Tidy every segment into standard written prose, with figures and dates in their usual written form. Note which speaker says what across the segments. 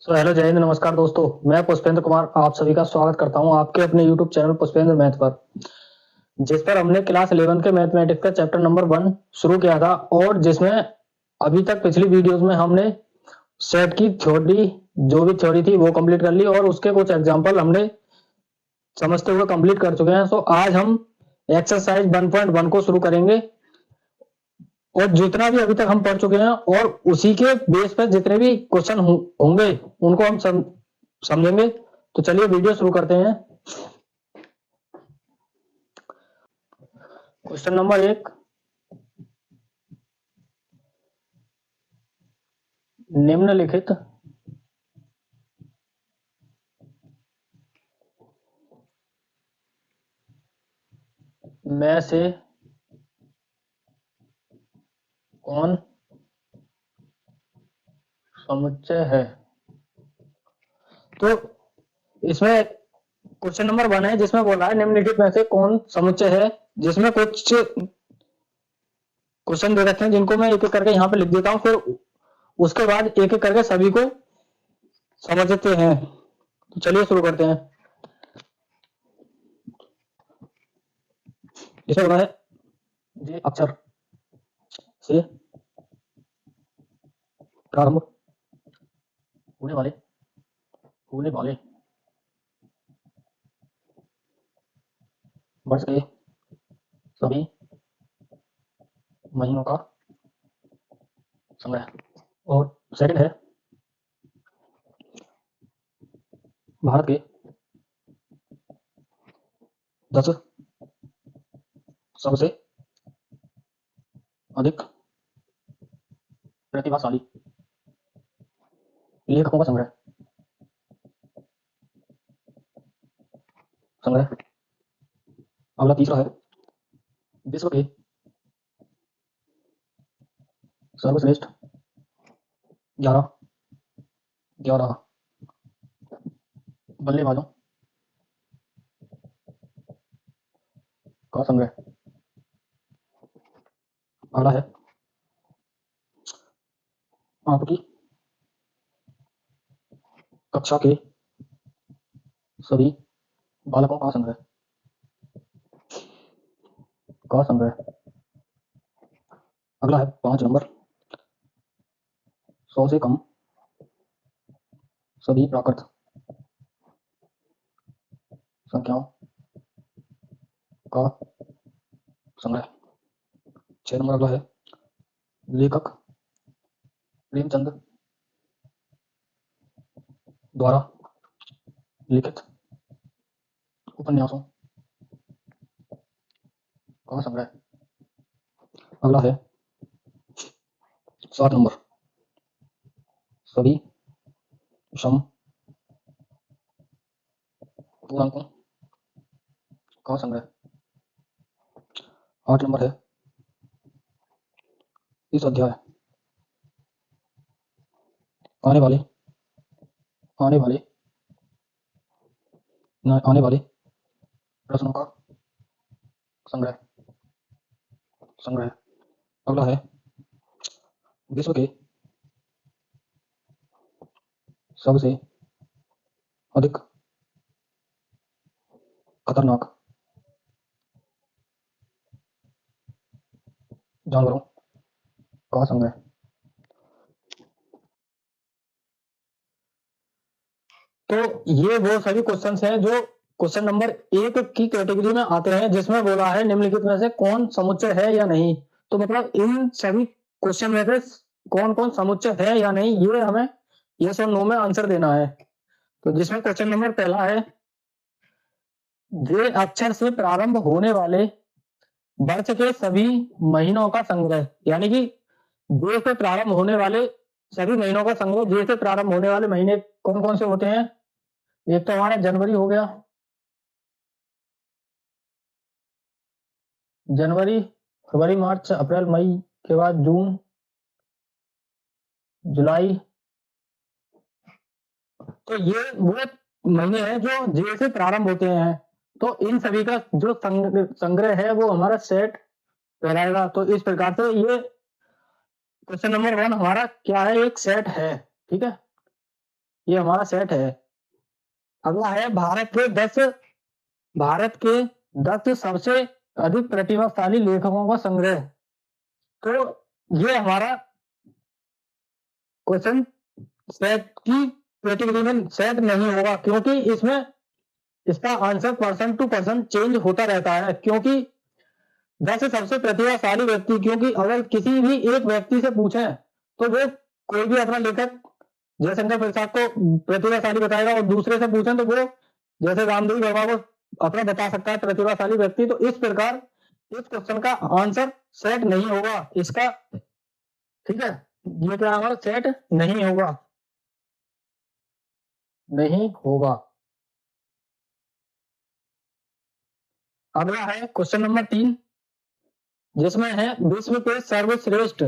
Speaker 1: Hello जय हिंद, नमस्कार दोस्तों। मैं पुष्पेंद्र कुमार आप सभी का स्वागत करता हूं आपके अपने यूट्यूब चैनल पुष्पेंद्र मैथ पर, जिस पर हमने क्लास 11 के मैथमेटिक्स का चैप्टर नंबर 1 शुरू किया था और जिसमें अभी तक पिछली वीडियोस में हमने सेट की थ्योरी, जो भी थ्योरी थी वो कंप्लीट कर ली और उसके कुछ एग्जांपल हमने समझते हुए कंप्लीट कर चुके हैं। तो आज हम एक्सरसाइज 1.1 को शुरू करेंगे और जितना भी अभी तक हम पढ़ चुके हैं और उसी के बेस पर जितने भी क्वेश्चन होंगे उनको हम समझेंगे। तो चलिए वीडियो शुरू करते हैं। क्वेश्चन नंबर 1, निम्नलिखित में से कौन समुच्चय है। तो इसमें क्वेश्चन नंबर 1 है जिसमें बोला है निम्नलिखित में से कौन समुच्चय है, जिसमें कुछ क्वेश्चन दे रखे हैं जिनको मैं एक एक करके यहाँ पे लिख देता हूँ, फिर उसके बाद एक एक करके सभी को समझते हैं। तो चलिए शुरू करते हैं। इसमें बोला है जे अक्षर से प्रारंभ होने वाले वर्ष के सभी महीनों का संग्रह। और सेकंड है भारत के 10 सबसे अधिक प्रतिभाशाली लेखकों का संग्रह। अगला तीसरा है विश्व के सर्वश्रेष्ठ 11 बल्लेबाजों का संग्रह। अगला है आपकी कक्षा के सभी बालकों का संग्रह। अगला है 5 नंबर 100 से कम सभी प्राकृत संख्याओं का संग्रह। 6 नंबर अगला है लेखक प्रेमचंद द्वारा लिखित उपन्यासों का संग्रह। अगला है 7 नंबर सभी सम पूर्णांकों का संग्रह। 8 नंबर है इस अध्याय आने वाले आने वाले आने वाले प्रश्नों का संग्रह। अगला है विश्व के सबसे अधिक खतरनाक जानवरों का संग्रह। तो ये वो सभी क्वेश्चंस हैं जो क्वेश्चन नंबर 1 की कैटेगरी में आते हैं, जिसमें बोला है निम्नलिखित में से कौन समुच्चय है या नहीं। तो मतलब इन सभी क्वेश्चन में से कौन कौन समुच्चय है या नहीं, ये हमें यस और नो में आंसर देना है। तो जिसमें क्वेश्चन नंबर पहला है जे अक्षर से प्रारंभ होने वाले वर्ष के सभी महीनों का संग्रह, यानी कि जे से प्रारंभ होने वाले सभी महीनों का संग्रह। जे से प्रारंभ होने वाले महीने कौन कौन से होते हैं? एक तो हमारा जनवरी हो गया, जनवरी, फरवरी, मार्च, अप्रैल, मई के बाद जून, जुलाई। तो ये वो महीने हैं जो जे से प्रारंभ होते हैं। तो इन सभी का जो संग्रह है वो हमारा सेट कहलाएगा। तो इस प्रकार से ये क्वेश्चन नंबर 1 हमारा क्या है, एक सेट है। ठीक है। ये हमारा सेट है। अगला है भारत के 10 सबसे अधिक प्रतिभाशाली लेखकों का संग्रह। तो ये हमारा क्वेश्चन सेट की कैटेगरी में सेट नहीं होगा, क्योंकि इसमें इसका answer person to person change होता रहता है। क्योंकि 10 सबसे प्रतिभाशाली व्यक्ति, क्योंकि अगर किसी भी एक व्यक्ति से पूछे तो वो कोई भी अपना लेखक जयशंकर प्रसाद को प्रतिभाशाली बताएगा, और दूसरे से पूछे तो वो जैसे रामदेव वर्मा को अपना बता सकता है प्रतिभाशाली व्यक्ति। तो इस प्रकार इस क्वेश्चन का आंसर सेट नहीं होगा इसका। ठीक है, ये क्या हमारा सेट नहीं होगा, नहीं होगा। अगला है क्वेश्चन नंबर 3, जिसमें है विश्व के सर्वश्रेष्ठ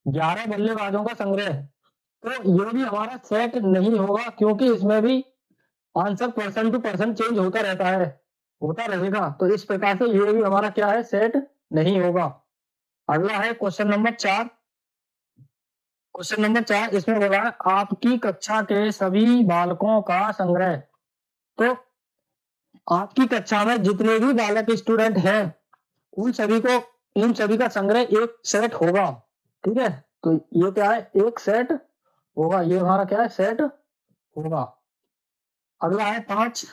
Speaker 1: 11 बल्लेबाजों का संग्रह। तो ये भी हमारा सेट नहीं होगा, क्योंकि इसमें भी answer person to person change होता रहता है, होता रहेगा। तो इस प्रकार से ये भी हमारा क्या है, सेट नहीं होगा। अगला है क्वेश्चन नंबर 4। क्वेश्चन नंबर 4 इसमें बोला है आपकी कक्षा के सभी बालकों का संग्रह। तो आपकी कक्षा में जितने भी बालक स्टूडेंट हैं उन सभी को इन सभी का संग्रह एक सेट होगा। ठीक है, तो ये क्या है, एक सेट होगा। ये हमारा क्या है, सेट होगा। अगला है 5,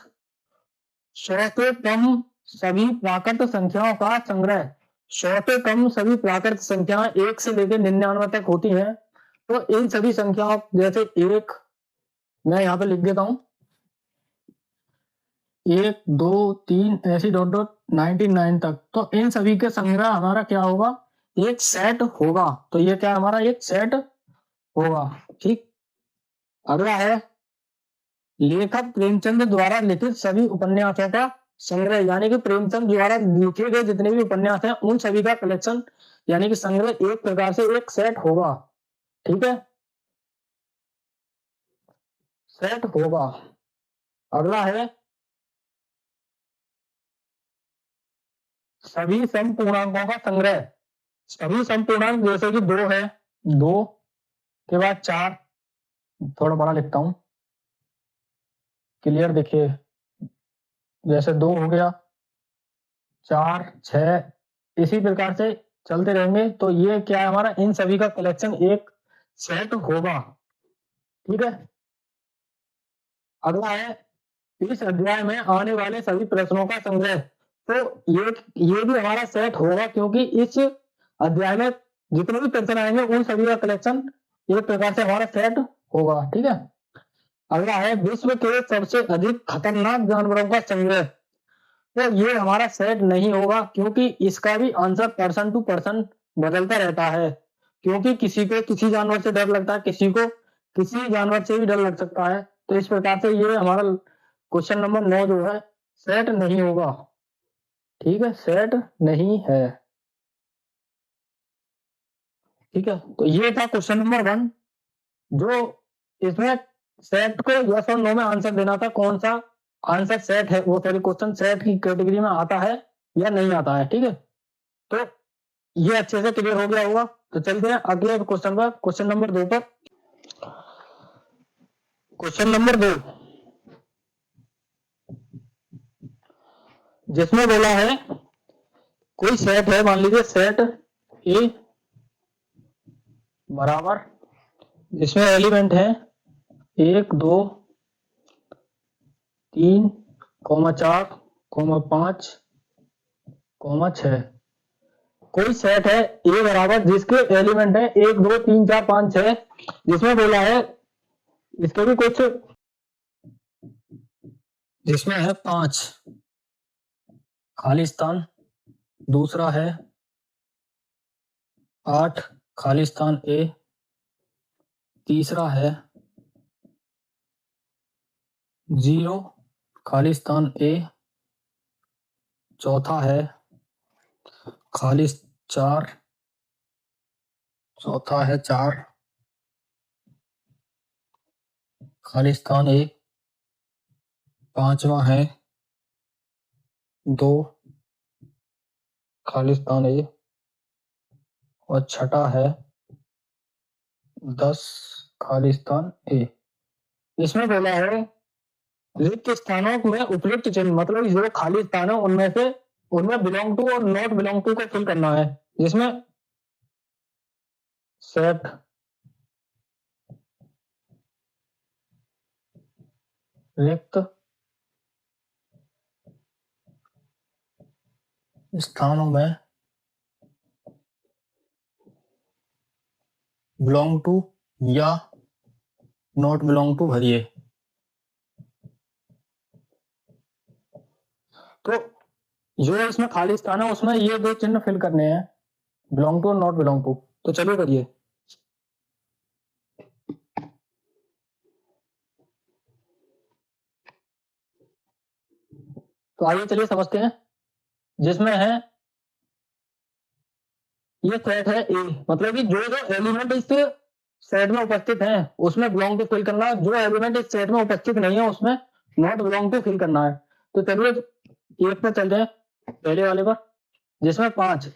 Speaker 1: 100 से कम सभी प्राकृत संख्याओं का संग्रह। 100 से कम सभी प्राकृत संख्याएं 1 से लेकर 99 तक होती हैं। तो इन सभी संख्याओं जैसे 1, मैं यहाँ पे लिख देता हूं, 1 2 3 ऐसी डॉट डॉट 99 तक। तो इन सभी के संग्रह हमारा क्या होगा, एक सेट होगा। तो ये क्या हमारा एक सेट होगा। ठीक, अगला है लेखक प्रेमचंद द्वारा लिखित सभी उपन्यासों का संग्रह। यानी कि प्रेमचंद द्वारा लिखे गए जितने भी उपन्यास हैं उन सभी का कलेक्शन यानी कि संग्रह एक प्रकार से एक सेट होगा। ठीक है, सेट होगा। अगला है सभी समपूर्णांकों का संग्रह। सभी समपूर्णांक जैसे कि 2 है, 2 के बाद 4, थोड़ा बड़ा लिखता हूं क्लियर देखिए, जैसे 2 हो गया, 4 6, इसी प्रकार से चलते रहेंगे। तो ये क्या है हमारा, इन सभी का कलेक्शन एक सेट होगा। ठीक है, अगला है इस अध्याय में आने वाले सभी प्रश्नों का संग्रह। तो ये भी हमारा सेट होगा, क्योंकि इस अध्याय में जितने भी प्रश्न आएंगे उन सभी का कलेक्शन एक प्रकार से हमारा सेट होगा। ठीक है, अगला है विश्व के सबसे अधिक खतरनाक जानवरों का संग्रह। तो ये हमारा सेट नहीं होगा, क्योंकि इसका भी आंसर पर्सन टू पर्सन बदलता रहता है। क्योंकि किसी को किसी जानवर से डर लगता है, किसी को किसी जानवर से भी डर लग सकता है। तो इस प्रकार से ये हमारा क्वेश्चन नंबर 9 जो है सेट नहीं होगा। ठीक है, सेट नहीं है। ठीक है, तो ये था क्वेश्चन नंबर 1, जो इसमें सेट को यस और नो में आंसर देना था, कौन सा आंसर सेट है, वो सॉरी क्वेश्चन सेट की कैटेगरी में आता है या नहीं आता है। ठीक है, तो ये अच्छे से क्लियर हो गया होगा। तो चलते हैं अगले क्वेश्चन पर, क्वेश्चन नंबर 2 पर। क्वेश्चन नंबर 2 जिसमें बोला है कोई सेट है, मान लीजिए सेट ए बराबर, जिसमें एलिमेंट है 1 2 3 4 5 6। कोई सेट है ए बराबर जिसके एलिमेंट है 1 2 3 4 5 6, जिसमें बोला है इसके भी कुछ, जिसमें है 5 खाली स्थान, दूसरा है 8 खाली स्थान ए, तीसरा है 0 खाली स्थान ए, चौथा है खाली 4, चौथा है 4 खाली स्थान 1, पांचवा है 2 खाली स्थान ए, और छठा है 10 खाली स्थान ए। इसमें बोला है रिक्त स्थानों में उपयुक्त चिन्ह, मतलब जो खाली स्थान है उनमें से उनमें बिलोंग टू और नॉट बिलोंग टू को फिल करना है, जिसमें सेट रिक्त स्थानों में बिलोंग टू या नॉट बिलोंग टू भरिए। तो जो इसमें खाली स्थान है उसमें ये दो चिन्ह फिल करने हैं, बिलोंग टू और नॉट बिलोंग टू। तो चलिए करिए। तो आइए चलिए समझते हैं। जिसमें है ये सेट है ए, मतलब कि जो जो एलिमेंट इस सेट में उपस्थित हैं उसमें बिलोंग टू फिल करना है, जो एलिमेंट इस सेट में उपस्थित नहीं है उसमें नॉट बिलोंग टू फिल करना है। तो चलिए एक पे चल जाए, पहले वाले पर, जिसमें पांच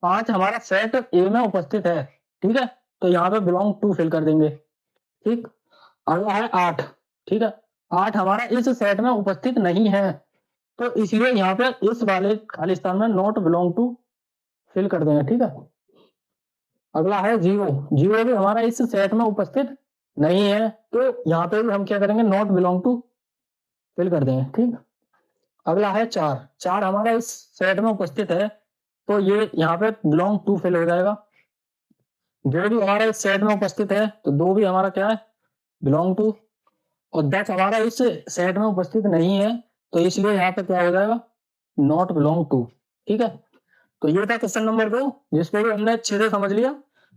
Speaker 1: पांच हमारा सेट ए में उपस्थित है, ठीक है। तो यहाँ पे बिलोंग टू फिल कर देंगे, ठीक। अगला है आठ, ठीक है। आठ हमारा इस सेट में उपस्थित नहीं है, तो इसलिए यहाँ पे इस वाले खाली स्थान में नॉट बिलोंग टू फिल कर देंगे, ठीक है। अगला है जीरो, जीरो भी हमारा इस सेट में उपस्थित नहीं है, तो यहाँ पे भी हम क्या करेंगे, नॉट बिलोंग टू फिल कर देंगे, ठीक। अगला है चार, चार हमारा इस सेट में उपस्थित है, तो ये यहाँ पे बिलोंग टू फिल हो जाएगा। दो भी हमारा इस सेट में उपस्थित है, तो दो भी हमारा क्या है, बिलोंग टू। और 10 हमारा इस सेट में उपस्थित नहीं है, तो इसलिए यहाँ पे क्या हो जाएगा, नॉट बिलोंग टू, ठीक है। तो ये था क्वेश्चन नंबर 2, जिसपे भी हमने अच्छे से समझ लिया।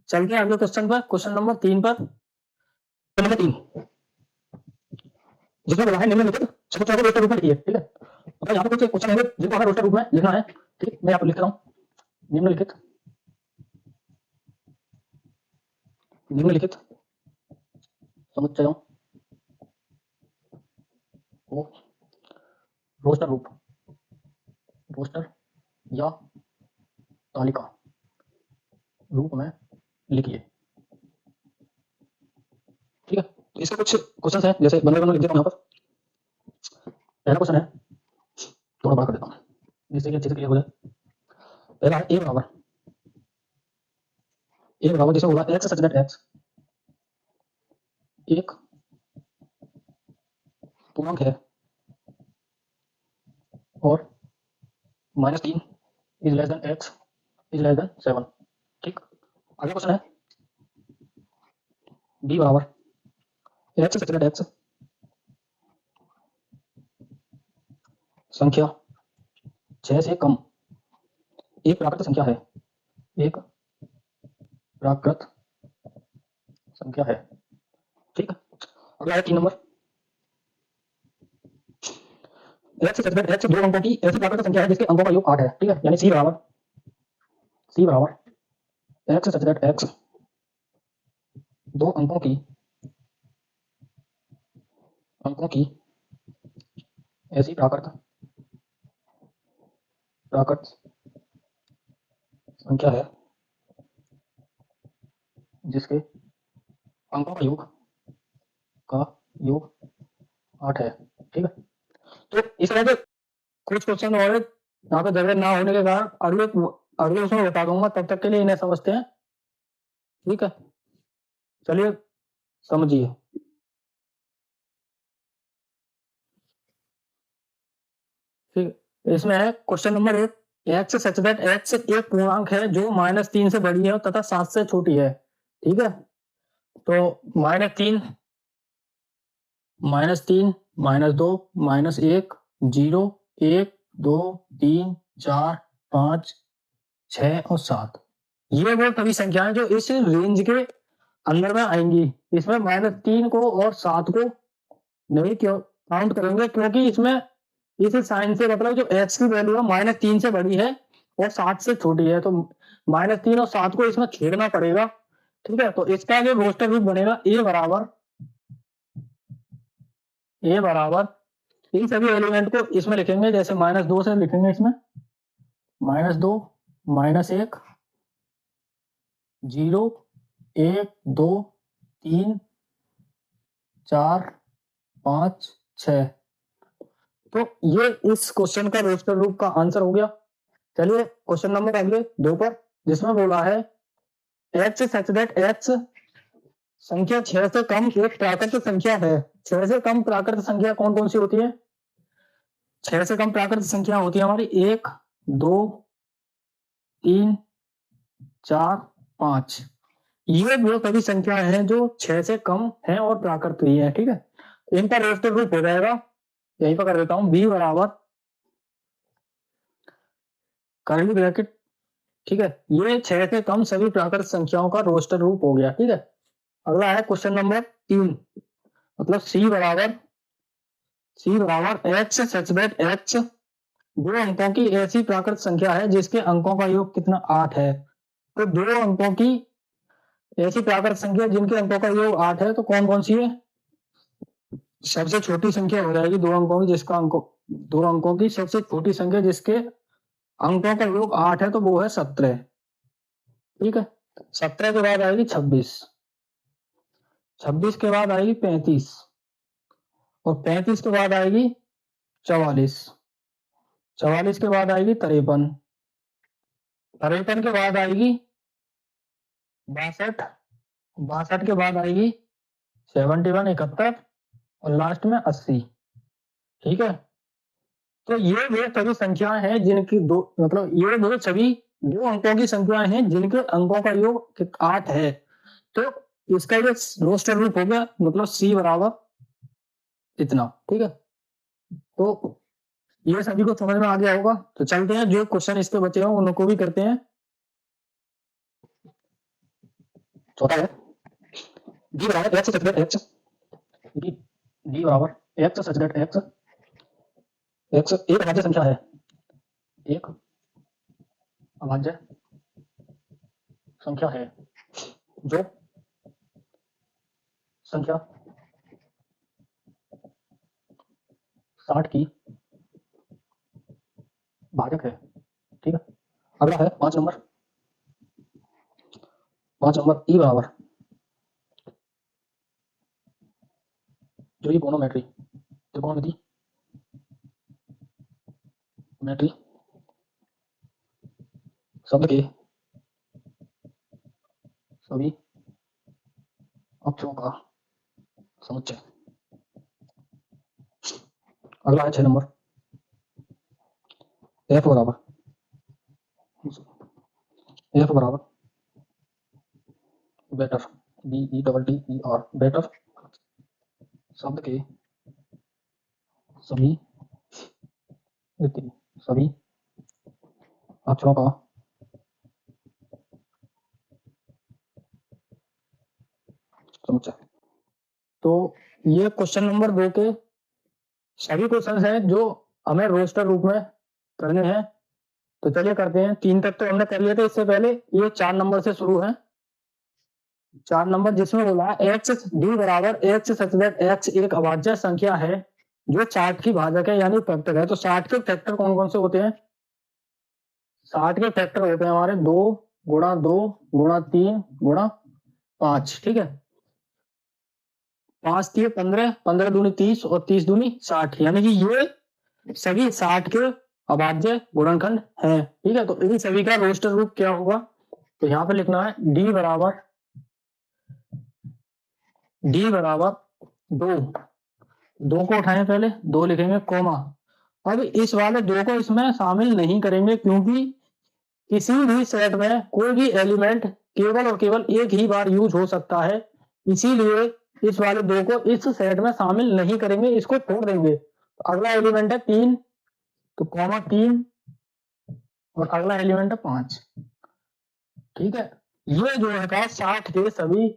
Speaker 1: चलते हैं अगले क्वेश्चन पर, क्वेश्चन नंबर 3 पर। नंबर 3, जिसमें बोला है निम्नलिखित समुच्चयों को रोस्टर रूप में लिखिए, ठीक है। मतलब यहाँ पे कुछ क्वेश्चन है जिनको हमें रोस्टर रूप में लिखना है, ठीक। मैं यहाँ पर लिख रहा हूँ, निम्नलिखित निम्नलिखित समुच्चयों को रोस्टर रूप, रोस्टर या तालिका रूप में लिखिए, ठीक है। तो इसके कुछ क्वेश्चन हैं, जैसे बने बने लिख देता हूँ यहाँ पर। पहला क्वेश्चन है, थोड़ा बड़ा कर देता हूँ जिससे कि अच्छे से क्लियर हो जाए। पहला है ए बराबर जिसमें होगा एक्स सच दैट एक्स एक पूर्णांक है और -3 is less than x is less than 7, ठीक। अगला क्वेश्चन है बी बराबर एक्स सच दैट एक्स संख्या 6 से कम एक प्राकृत संख्या है, एक प्राकृत संख्या है, ठीक। अगला है 3 number, x such that x दो अंकों की ऐसी प्राकृत संख्या है जिसके अंकों का योग 8 है, ठीक है। यानी सी बराबर एक्स सच दैट एक्स दो अंकों की ऐसी प्राकृत संख्या है जिसके अंकों का योग 8 है, ठीक है। तो इस तरह के कुछ क्वेश्चन और यहाँ पे जगह ना होने के कारण अगले अगले उसमें बता दूंगा, तब तक के लिए इन्हें समझते हैं, ठीक है। चलिए समझिए। ठीक, इसमें है question number 1, x such that x एक पूर्णांक है जो -3 से बड़ी है तथा 7 से छोटी है, ठीक है। तो -3, -3, -2, -1, 0, 1, 2, 3, 4, 5, 6 और 7, ये वो सभी संख्याएं जो इस रेंज के अंदर में आएंगी। इसमें -3 को और 7 को नहीं क्यों काउंट करेंगे, क्योंकि इसमें इस साइन से मतलब जो x की वैल्यू है -3 से बड़ी है और 7 से छोटी है, तो -3 और 7 को इसमें छोड़ना पड़ेगा, ठीक है। तो इसका जो रोस्टर रूप बनेगा ए बराबर इन सभी एलिमेंट को इसमें लिखेंगे, जैसे -2 से लिखेंगे इसमें -2, -1, 0, 1, 2, 3, 4, 5 6। तो ये इस क्वेश्चन का रोस्टर रूप का आंसर हो गया। चलिए क्वेश्चन नंबर अगले 2 पर, जिसमें बोला है x सच दैट x संख्या 6 से कम एक प्राकृत संख्या है। 6 से कम प्राकृत संख्या कौन कौन सी होती है? 6 से कम प्राकृत संख्या होती है हमारी 1 2 3 4 5। ये वो सभी संख्या है जो 6 से कम है और प्राकृत ही है। ठीक है, इनका रोस्टर रूप हो जाएगा, यहीं पर कर देता हूं, b बराबर कर्ली ब्रैकेट। ठीक है, ये 6 से कम सभी प्राकृत संख्याओं का रोस्टर रूप हो गया। ठीक है, अगला है क्वेश्चन नंबर 3, मतलब c बराबर x सच दैट x दो अंकों की ऐसी प्राकृत संख्या है जिसके अंकों का योग कितना 8 है। तो दो अंकों की ऐसी प्राकृत संख्या जिनके अंकों का योग 8 है, तो कौन कौन सी है? सबसे छोटी संख्या हो जाएगी 2 अंकों की, जिसका अंकों 2 अंकों की सबसे छोटी संख्या जिसके अंकों का योग 8 है, तो वो है 17। ठीक है, 17 के बाद आएगी 26, 26 के बाद आएगी 35 और 35 के बाद आएगी 44, 44 के बाद आएगी 53, 53 के बाद आएगी 62, 62 के बाद आएगी 71 71 और लास्ट में 80। ठीक है, तो ये वो सभी संख्याएं हैं जिनकी दो, मतलब ये वो सभी 2 अंकों की संख्याएं हैं जिनके अंकों का योग 8 है। तो इसका ये रोस्टर रूप हो गया, मतलब c बराबर इतना। ठीक है, तो ये सभी को समझ में आ गया होगा। तो चलते हैं, जो क्वेश्चन इस पे बचे हो उनको भी करते हैं। चौथा है d बराबर x such that x, d बराबर x such that x, x एक अभाज्य संख्या है, एक अभाज्य संख्या है जो संख्या 60 की भाजक है। ठीक है, अगला है 5 नंबर, 5 नंबर e बराबर त्रिकोणमिति त्रिकोणमिति मेट्री शब्द के सभी अक्षरों का समुच्चय। अगला है 6 नंबर, f बराबर बेटर BETTER बेटर शब्द के सभी सभी अक्षरों का समुच्चय। तो ये क्वेश्चन नंबर 2 के सभी क्वेश्चन हैं जो हमें रोस्टर रूप में करने हैं। तो चलिए करते हैं। 3 तक तो हमने कर लिए थे इससे पहले, ये 4 नंबर से शुरू है। 4 नंबर जिसमें बोला x d बराबर x सच दैट x एक अभाज्य संख्या है जो 60 की भाजक है यानी फैक्टर है। तो 60 के फैक्टर कौन कौन से होते हैं? 60 के फैक्टर होते हैं हमारे 2 गुणा 2 गुणा 3 गुणा 5। ठीक है, 5 3 15, 15 दूनी 30 और 30 दूनी 60, यानी कि ये सभी 60 के अभाज्य गुणनखंड हैं। ठीक है, तो इन सभी का रोस्टर रूप क्या होगा? तो यहाँ पे लिखना है d बराबर 2, 2 को उठाएं, पहले 2 लिखेंगे कोमा। अब इस वाले 2 को इसमें शामिल नहीं करेंगे क्योंकि किसी भी सेट में कोई भी एलिमेंट केवल और केवल एक ही बार यूज हो सकता है, इसीलिए इस वाले 2 को इस सेट में शामिल नहीं करेंगे, इसको छोड़ देंगे। तो अगला एलिमेंट है 3, तो कॉमा 3 और अगला एलिमेंट है 5। ठीक है, ये जो है 60 के सभी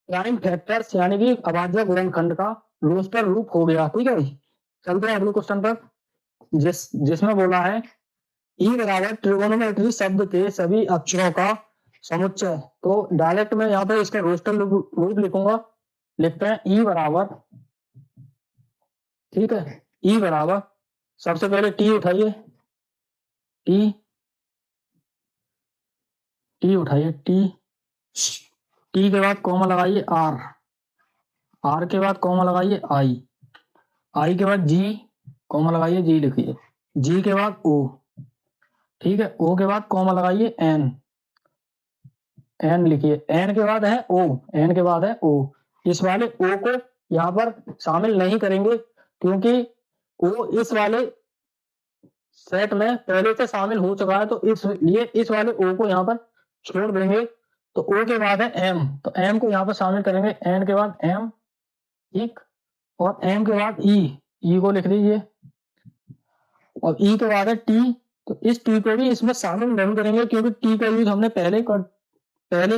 Speaker 1: प्राइम फैक्टर्स यानी कि अभाज्य गुणनखंड का रोस्टर रूप हो गया। ठीक है, चलते हैं अगले क्वेश्चन पर, जिसमें बोला है ई बराबर ट्रिगोनोमेट्री शब्द के सभी अक्षरों का समुच्चय। तो डायरेक्ट में यहाँ पे इसका रोस्टर रूप लिखूंगा। लिखते हैं ई बराबर, ठीक है, ई बराबर सबसे पहले टी उठाइए, टी टी उठाइए, टी टी के बाद कॉमा लगाइए आर, आर के बाद कॉमा लगाइए आई, आई के बाद जी कॉमा लगाइए, जी लिखिए, जी के बाद ओ, ठीक है, ओ के बाद कॉमा लगाइए एन, एन लिखिए, एन के बाद है ओ, एन के बाद है ओ। इस वाले ओ को यहाँ पर शामिल नहीं करेंगे क्योंकि ओ इस वाले सेट में पहले से शामिल हो चुका है, तो इसलिए इस वाले ओ को यहाँ पर छोड़ देंगे। तो ओ के बाद है एम, तो एम को यहाँ पर शामिल करेंगे, एन के बाद एम, ठीक, और एम के बाद ई, ई को लिख दीजिए, और ई के बाद है टी। तो इस टी को भी इसमें शामिल नहीं करेंगे क्योंकि टी का यूज हमने पहले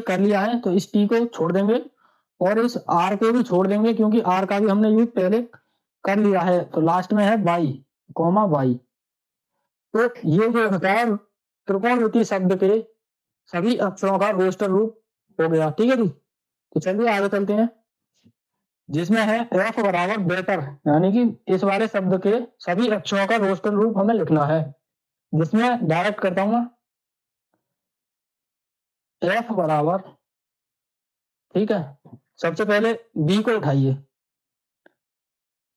Speaker 1: कर लिया है, तो इस टी को छोड़ देंगे, और इस आर को भी छोड़ देंगे क्योंकि आर का भी हमने यूज पहले कर लिया है। तो लास्ट में है बाई, कॉमा बाई। तो ये जो होता है त्रिकोणमितीय शब्द के सभी अक्षरों का रोस्टर रूप हो गया, ठीक है जी। तो चलिए आगे चलते हैं, जिसमें है एफ बराबर बेटर, यानी कि इस वाले शब्द के सभी अक्षरों का रोस्टर रूप हमें लिखना है, जिसमें डायरेक्ट करता हूं मैं, एफ बराबर, ठीक है, सबसे पहले बी को उठाइए,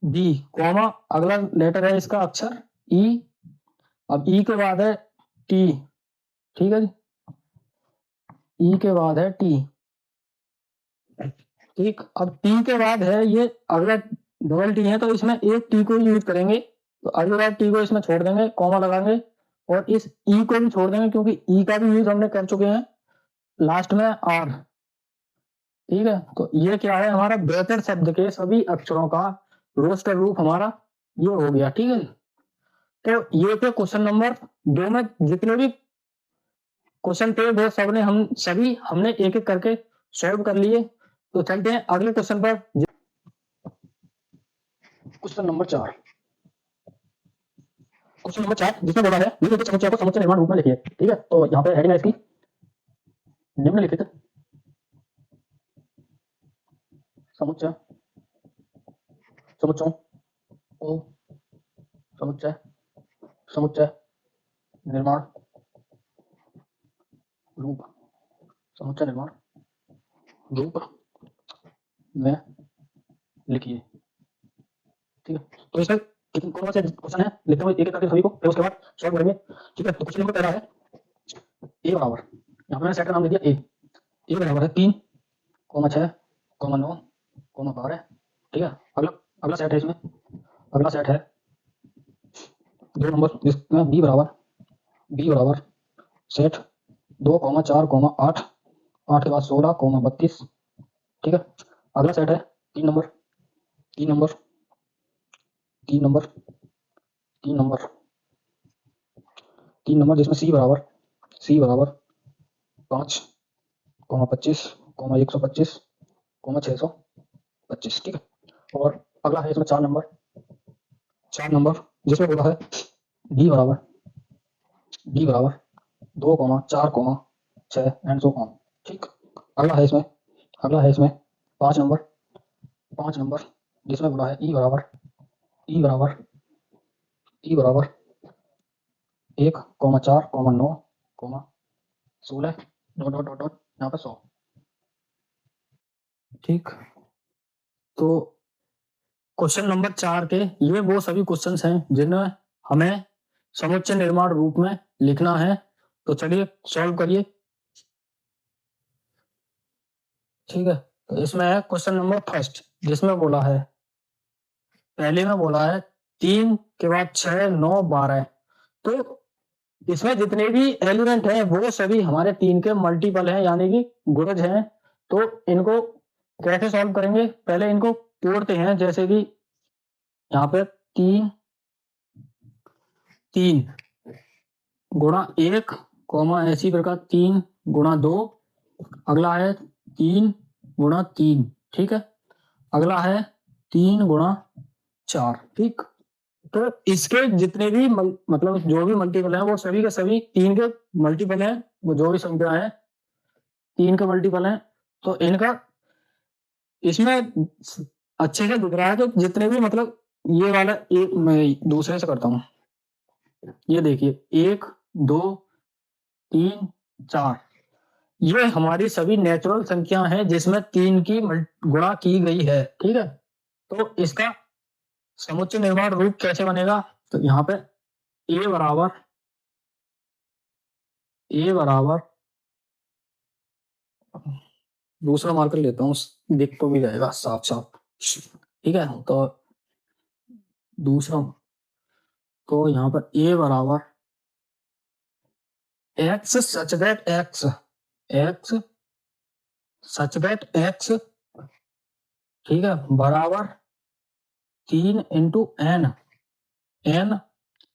Speaker 1: बी कॉमा, अगला लेटर है इसका अक्षर ई, अब ई के बाद है टी, ठीक है जी, ई के बाद है टी, ठीक। अब टी के बाद है ये अगला डबल टी है, तो इसमें एक टी को यूज करेंगे, तो अगली बार टी को इसमें छोड़ देंगे, कॉमा लगाएंगे, और इस ई को भी छोड़ देंगे क्योंकि ई का भी यूज हमने कर चुके हैं, लास्ट में आर, ठीक है। तो ये क्या है, हमारा बेहतर शब्द के सभी अक्षरों का रोस्टर रूप हमारा ये हो गया, ठीक है। तो ये थे क्वेश्चन नंबर 2 में जितने भी क्वेश्चन थे वो सभी हमने एक एक करके सॉल्व कर लिए। तो चलते हैं अगले क्वेश्चन पर, क्वेश्चन नंबर 4, क्वेश्चन नंबर 4 जिसमें बोला है निम्नलिखित समस्या को समस्या निर्माण रूप में लिखिए, ठीक है। तो यहाँ पे हेडिंग है इसकी, निम्नलिखित समुच्चय समुच्चयों को समुच्चय समुच्चय निर्माण रूप समुच्चय निर्माण रूप में लिखिए, ठीक है। तो इसमें कितने कौन से क्वेश्चन है लिखते हुए एक एक करके सभी को, फिर उसके बाद सॉल्व करेंगे, ठीक है। तो क्वेश्चन नंबर पहला है ए बराबर, यहाँ पे मैंने सेट का नाम दे दिया ए बराबर है 3, 6, 9, 12, ठीक है। अगला अगला सेट है इसमें, अगला सेट है 2 नंबर जिसमें बी बराबर सेट 2, 4, 8, 8 के बाद 16, 32, ठीक है। अगला सेट है 3 number 3 number 3 number 3 number 3 number जिसमें सी बराबर 5, 25, 125, 625, ठीक है। और अगला है इसमें 4 नंबर जिसमें बोला है डी बराबर 2, 4, 6 एंड सो ऑन, ठीक। अगला है इसमें 5 नंबर जिसमें बोला है ई बराबर 1, 4, 9, 16 डॉट डॉट डॉट डॉट यहाँ पर 100, ठीक। तो क्वेश्चन नंबर 4 के ये वो सभी क्वेश्चंस हैं जिन्हें हमें समुच्चय निर्माण रूप में लिखना है। तो चलिए सॉल्व करिए, ठीक है। तो इसमें है क्वेश्चन नंबर फर्स्ट जिसमें बोला है, पहले में बोला है 3 के बाद 6, 9, 12, तो इसमें जितने भी एलिमेंट हैं वो सभी हमारे 3 के मल्टीपल हैं, यानी कि गुणज हैं। तो इनको कैसे सॉल्व करेंगे, पहले इनको तोड़ते हैं, जैसे कि यहाँ पे 3 गुणा 1, ऐसी प्रकार 3 गुणा 2, अगला है 3 गुणा 3, ठीक है। अगला है 3 गुणा 4, ठीक। तो इसके जितने भी मतलब जो भी मल्टीपल हैं वो सभी के सभी 3 के मल्टीपल हैं, वो जो भी संख्या है 3 के मल्टीपल हैं। तो इनका इसमें अच्छे से दिख रहा है, तो जितने भी मतलब ये वाला एक मैं दूसरे से करता हूँ, ये देखिए 1, 2, 3, 4, ये हमारी सभी नेचुरल संख्या हैं जिसमें 3 की गुणा की गई है, ठीक है। तो इसका समुच्चय निर्माण रूप कैसे बनेगा? तो यहाँ पे ए बराबर दूसरा मार्कर लेता हूँ, दिख तो भी जाएगा साफ साफ। ठीक है, तो दूसरा, तो यहाँ पर ए बराबर x such that x such that x, ठीक है, बराबर 3 इंटू एन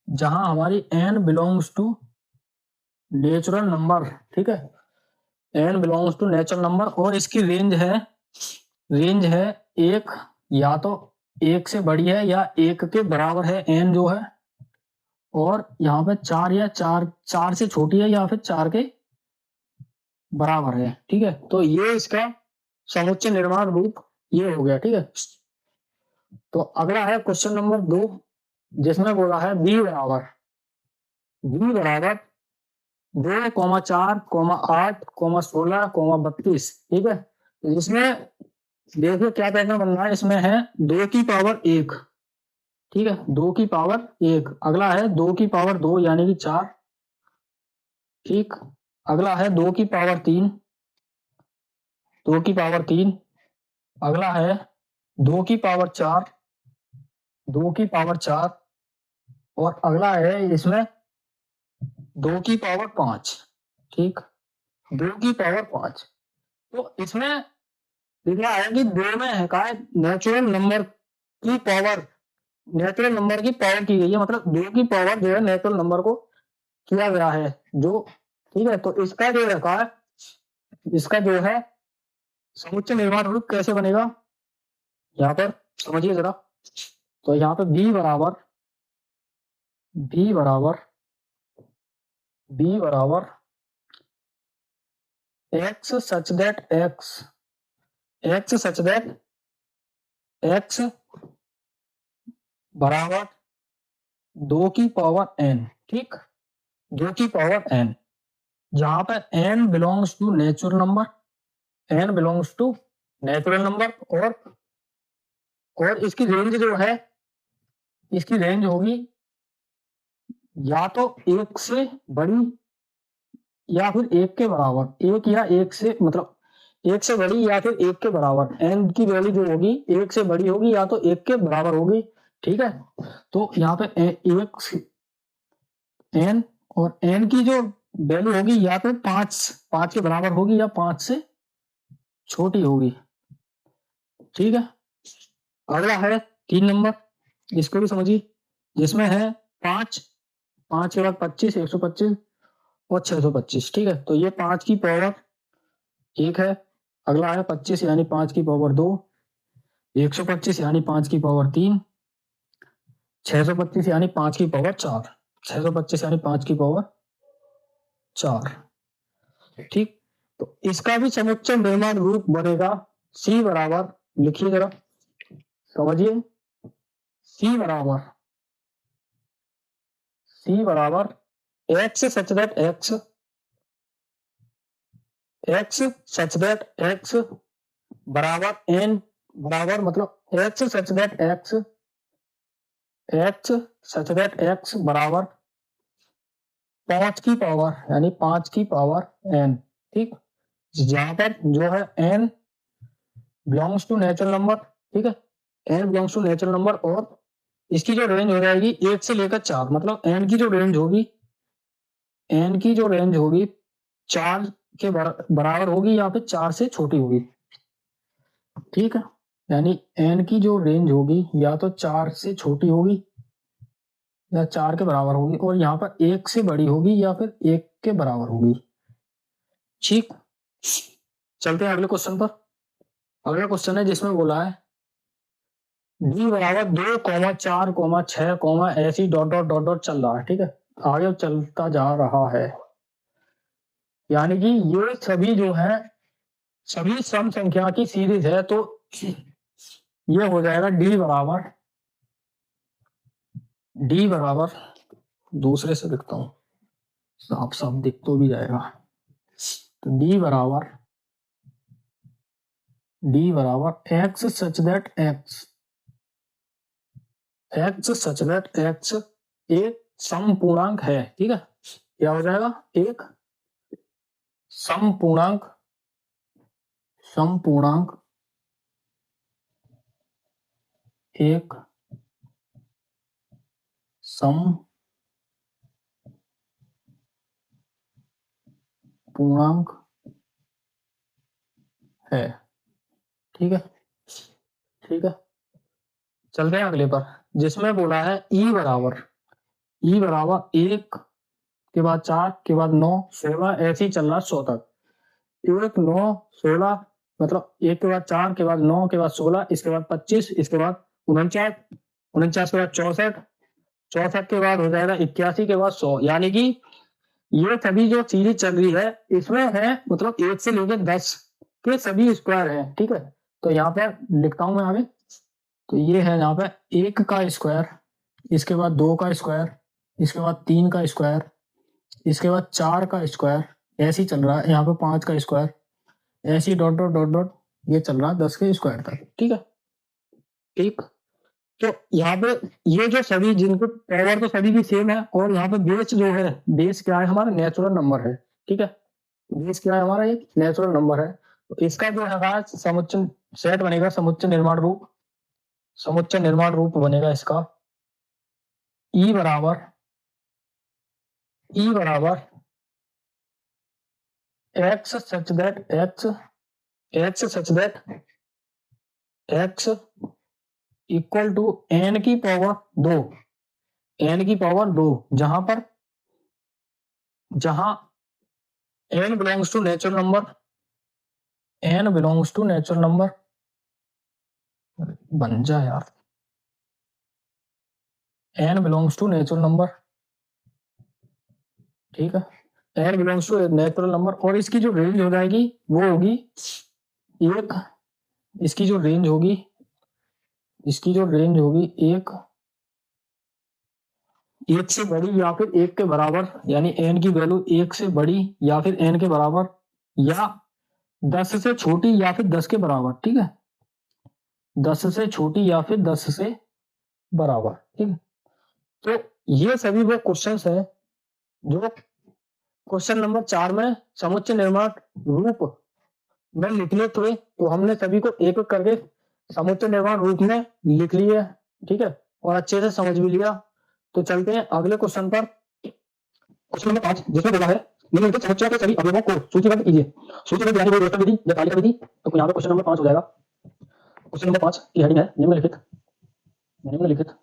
Speaker 1: जहां हमारी n belongs to natural number, ठीक है, n belongs to natural number, और इसकी रेंज है एक, या तो एक से बड़ी है या एक के बराबर है एन जो है, और यहाँ पे चार या चार से छोटी है या फिर चार के बराबर है। ठीक है, तो ये इसका समुच्चय निर्माण रूप ये हो गया। ठीक है, तो अगला है क्वेश्चन नंबर 2, जिसमें बोला है बी बराबर 2,4,8,16,32। ठीक है, तो इसमें देखिए क्या पैटर्न बन रहा है, इसमें है 2 की पावर 1, ठीक है, 2 की पावर 1। अगला है 2 की पावर 2 यानी कि 4, ठीक। अगला है 2 की पावर 3, 2 की पावर 3। अगला है 2 की पावर 4, 2 की पावर 4। और अगला है इसमें 2 की पावर 5, ठीक, 2 की पावर 5। तो इसमें लिखा है कि दो में है का नेचुरल नंबर की पावर, नेचुरल नंबर की पावर की गई है, मतलब 2 की पावर जो है नेचुरल नंबर को किया गया है जो। ठीक है, तो इसका जो है इसका जो है समुच्चय निर्माण रूप कैसे बनेगा, यहाँ पर समझिए जरा। तो यहाँ पे बी बराबर एक्स सच दैट एक्स बराबर 2 की पावर एन, ठीक, 2 की पावर एन, जहां पर n belongs to natural number, n belongs to natural number, और इसकी रेंज जो है, इसकी रेंज होगी या तो एक से बड़ी या फिर एक के बराबर, एक या एक से, मतलब एक से बड़ी या फिर एक के बराबर। एन की वैल्यू जो होगी एक से बड़ी होगी या तो एक के बराबर होगी। ठीक है, तो यहाँ पे एक एन, और एन की जो वैल्यू होगी या तो पांच के बराबर होगी या 5 से छोटी होगी। ठीक है, अगला है 3 नंबर, इसको भी समझिए, जिसमें है 5, 5 के बाद 25, 125 और 625। ठीक है, तो ये 5 की पावर 1 है। अगला है 25 यानी 5 की पावर 2, 125 यानी 5 की पावर 3, 625 यानी 5 की पावर 4, 625 यानी 5 की पावर 4। ठीक, तो इसका भी समुच्चय निर्माण रूप बनेगा सी बराबर, लिखिए जरा, समझिए, सी बराबर एक्स सच दैट एक्स बराबर एन बराबर, मतलब एक्स बराबर 5 की पावर यानी 5 की पावर एन। ठीक, जहां पर जो है n belongs to natural number, ठीक है, n belongs to natural number, और इसकी जो रेंज हो जाएगी 1 से लेकर 4, मतलब एन की जो रेंज होगी 4 के बराबर होगी या फिर 4 से छोटी होगी। ठीक है, यानी एन की जो रेंज होगी या तो 4 से छोटी होगी या 4 के बराबर होगी, और यहाँ पर 1 से बड़ी होगी या फिर 1 के बराबर होगी। ठीक, चलते हैं अगले क्वेश्चन पर। अगला क्वेश्चन है जिसमें बोला है डी बराबर 2,4,6, ऐसी डॉट डॉट डॉट डॉट चल रहा है। ठीक है, आगे चलता जा रहा है, यानी कि ये सभी जो है सभी सम संख्या की सीरीज है, तो ये हो जाएगा डी बराबर दूसरे से लिखता हूं, साफ साफ दिख तो भी जाएगा। तो डी बराबर x such that x such that x एक समपूर्णांक है, ठीक है, क्या हो जाएगा, एक समपूर्णांक, समपूर्णांक एक समपूर्णांक है, ठीक है, ठीक है। चलते हैं अगले पर, जिसमें बोला है ई बराबर, ई बराबर एक के बाद 4 के बाद 9 16 ऐसे ही चल रहा 100 तक, 1 9 16 मतलब 1 के बाद 4 के बाद 9 के बाद 16 इसके बाद 25 इसके बाद 49 49 के बाद 64 64 के बाद हो जाएगा 81 के बाद 100, यानी कि ये सभी जो सीरीज चल रही है इसमें है मतलब 1 से लेकर 10 के सभी स्क्वायर है, ठीक है। तो यहाँ पर लिखता हूं मैं आगे, तो ये है यहाँ पे 1 का स्क्वायर, इसके बाद 2 का स्क्वायर, इसके बाद 3 का स्क्वायर, इसके बाद 4 का स्क्वायर, ऐसे ही चल रहा है, यहाँ पे 5 का स्क्वायर, ऐसे ही डॉट डॉट डॉट डॉट ये चल रहा है 10 के स्क्वायर तक, ठीक है, ठीक। तो यहाँ पे ये जो सभी जिनको पावर तो सभी की सेम है, और यहाँ पे बेस जो है, बेस क्या है हमारा, नेचुरल नंबर है, ठीक है, बेस क्या है हमारा, एक नेचुरल नंबर है। तो इसका जो है समुच्चय सेट बनेगा, समुच्चय निर्माण रूप, समुच्चय निर्माण रूप बनेगा इसका ई बराबर, ई बराबर x such that x, x such that x equal to n की पावर 2, एन की पावर 2, जहां पर जहां n belongs to natural number, n belongs to natural number, बन जा यार, n belongs to natural number, ठीक है, n belongs to natural number, और इसकी जो रेंज हो जाएगी वो होगी एक, इसकी जो रेंज होगी, इसकी जो रेंज होगी एक से बड़ी या फिर एक के बराबर, यानी एन की वैल्यू एक से बड़ी या फिर एन के बराबर, या 10 से छोटी या फिर 10 के बराबर, ठीक है, 10 से छोटी या फिर 10 से बराबर, ठीक है। तो ये सभी वो क्वेश्चंस हैं जो क्वेश्चन नंबर 4 में समुच्चय निर्माण रूप में लिखने थे, तो हमने सभी को एक एक करके समुच्चय निर्माण रूप में लिख लिए, ठीक है, और अच्छे से समझ भी लिया। तो चलते हैं अगले क्वेश्चन पर, क्वेश्चन नंबर 5, जिसमें बोला है निम्नलिखित समुच्चय के सभी अवयवों को सूचीबद्ध कीजिए, सूचीबद्ध यानी कोई विधि या तालिका विधि, तो यहाँ पे क्वेश्चन नंबर 5 हो जाएगा। क्वेश्चन नंबर 5 की हेडिंग है निम्नलिखित, निम्नलिखित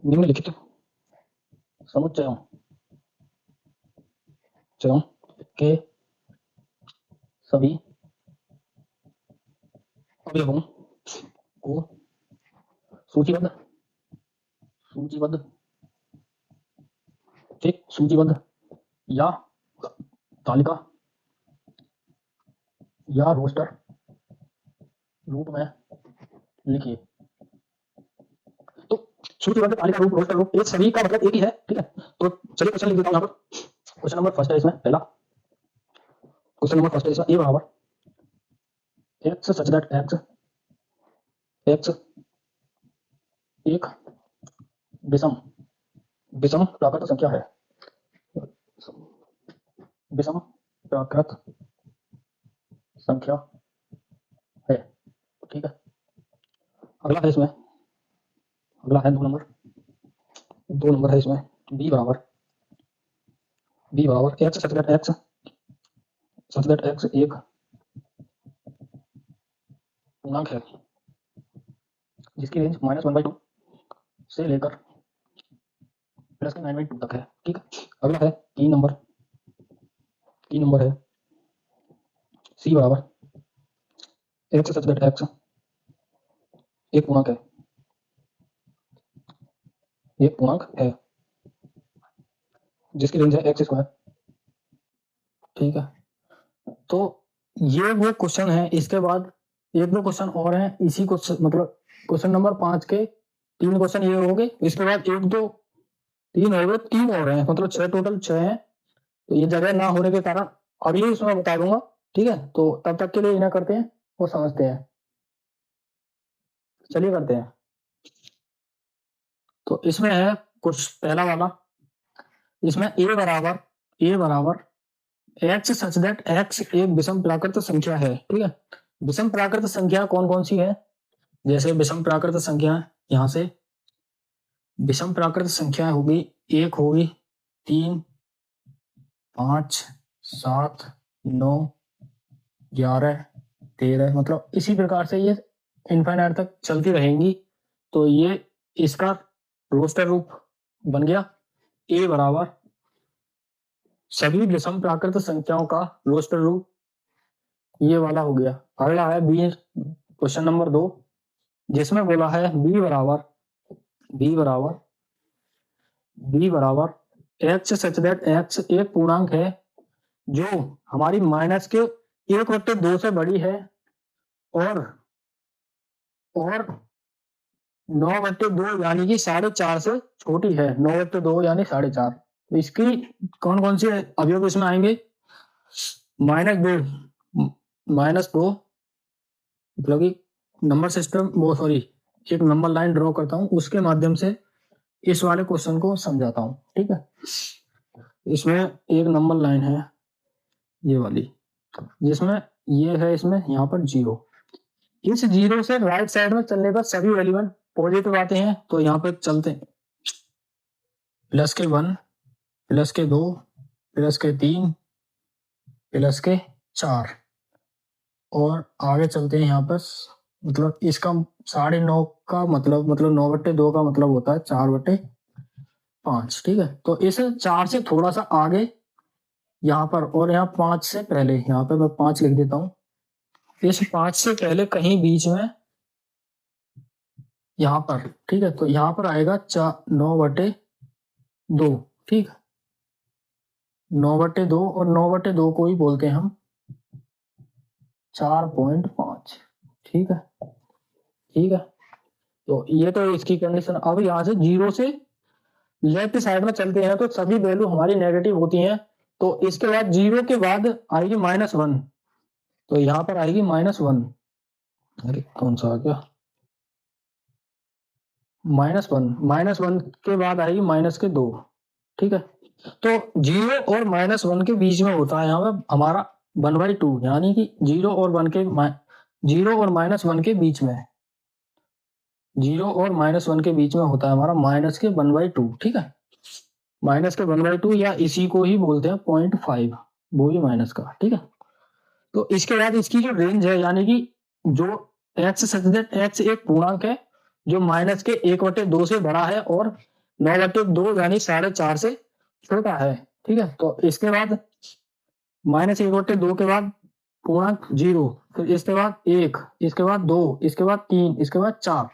Speaker 1: निम्नलिखित समुच्चयों चयों के सभी अवयवों को सूचीबद्ध, सूचीबद्ध, ठीक, सूचीबद्ध या तालिका या रोस्टर रूप में लिखिए। तो सूचीबद्ध, तालिका रूप, रोस्टर रूप, एक सभी का मतलब एक ही है, ठीक है। तो चलिए क्वेश्चन लिख देता हूं यहाँ पर, क्वेश्चन नंबर फर्स्ट है इसमें, पहला क्वेश्चन नंबर फर्स्ट है इसमें, ए बराबर x such that x, x एक विषम, विषम प्राकृत संख्या है, विषम प्राकृत संख्या है, ठीक है। अगला है इसमें, अगला है 2 नंबर है इसमें, बी बराबर, बी बराबर x such that x, such that x एक पूर्णांक है जिसकी रेंज -1/2 से लेकर +9/2 तक है, ठीक है। अगला है 3 नंबर, 3 नंबर है सी बराबर एक्स सच दैट एक्स एक पूर्णांक है, एक पूर्णांक है जिसकी रेंज है एक्स स्क्वायर, ठीक है। तो ये वो क्वेश्चन है, इसके बाद एक दो क्वेश्चन और हैं इसी क्वेश्चन, मतलब क्वेश्चन नंबर 5 के 3 क्वेश्चन ये हो गए, इसके बाद 1 2 3 हो गए, 3 और हैं, मतलब 6 टोटल 6 हैं। तो ये जगह ना होने के कारण अगले इसमें बता दूंगा, ठीक है। तो तब तक के लिए इन्हें करते हैं और समझते हैं, चलिए करते हैं। तो इसमें है कुछ पहला वाला, इसमें ए बराबर एक्स सच दैट एक्स एक विषम प्राकृत संख्या है। ठीक है, विषम प्राकृत संख्या कौन कौन सी है? जैसे विषम प्राकृत संख्या यहां से विषम प्राकृत संख्या होगी, एक होगी, 3, 5, 7, 9, 11, 13, मतलब इसी प्रकार से ये इनफाइनाइट तक चलती रहेंगी। तो ये इसका रोस्टर रूप बन गया। ए बराबर सभी विषम प्राकृत संख्याओं का रोस्टर रूप, ये वाला हो गया। अगला है बी, क्वेश्चन नंबर 2, जिसमें बोला है बी बराबर एक्स सच दैट एक्स एक पूर्णांक है जो हमारी माइनस के 1/2 से बड़ी है और 9/2 यानी कि 4.5 से छोटी है। 9/2 यानी 4.5। तो इसकी कौन कौन से अवयव इसमें आएंगे? -2 मतलब कि नंबर सिस्टम, वो सॉरी, एक नंबर लाइन ड्रॉ करता हूं, उसके माध्यम से इस वाले क्वेश्चन को समझाता हूं। ठीक है, इसमें एक नंबर लाइन है ये वाली, जिसमें ये है, इसमें यहाँ पर 0। इस 0 से राइट साइड में चलने पर सभी एलिमेंट पॉजिटिव आते हैं। तो यहाँ पर चलते हैं +1, +2, +3, +4 और आगे चलते हैं यहाँ पर। मतलब इसका 9.5 का मतलब 9/2 का मतलब होता है 4/5। ठीक है, तो इस 4 से थोड़ा सा आगे यहाँ पर, और यहाँ 5 से पहले, यहाँ पे मैं 5 लिख देता हूँ। इस 5 से पहले कहीं बीच में यहाँ पर, ठीक है, तो यहाँ पर आएगा 9/2। ठीक, 9/2 और 9/2 को ही बोलते हैं हम 4.5। ठीक है, ठीक है, तो ये तो इसकी कंडीशन। अब यहाँ से 0 से लेफ्ट साइड में चलते हैं तो सभी वैल्यू हमारी नेगेटिव होती हैं। तो इसके बाद 0 के बाद आएगी -1, तो यहाँ पर आएगी -1। अरे कौन सा आ गया, -1 के बाद आएगी -2। ठीक है, तो 0 और -1 के बीच में होता है यहाँ पर हमारा 1/2, यानी कि 0 और -1 के बीच में, 0 और -1 के बीच में होता है हमारा -1/2। ठीक है, -1/2 या इसी को ही बोलते हैं 0.5, वो ही माइनस का। ठीक है, तो इसके बाद इसकी जो रेंज है, यानी कि जो x सच दैट x एक पूर्णांक है जो माइनस के 1/2 से बड़ा है और 9/2 यानी 4.5 से छोटा है। ठीक है, तो इसके बाद -1/2 के बाद पूर्णांक 0, फिर इसके बाद 1, इसके बाद 2, इसके बाद 3, इसके बाद 4।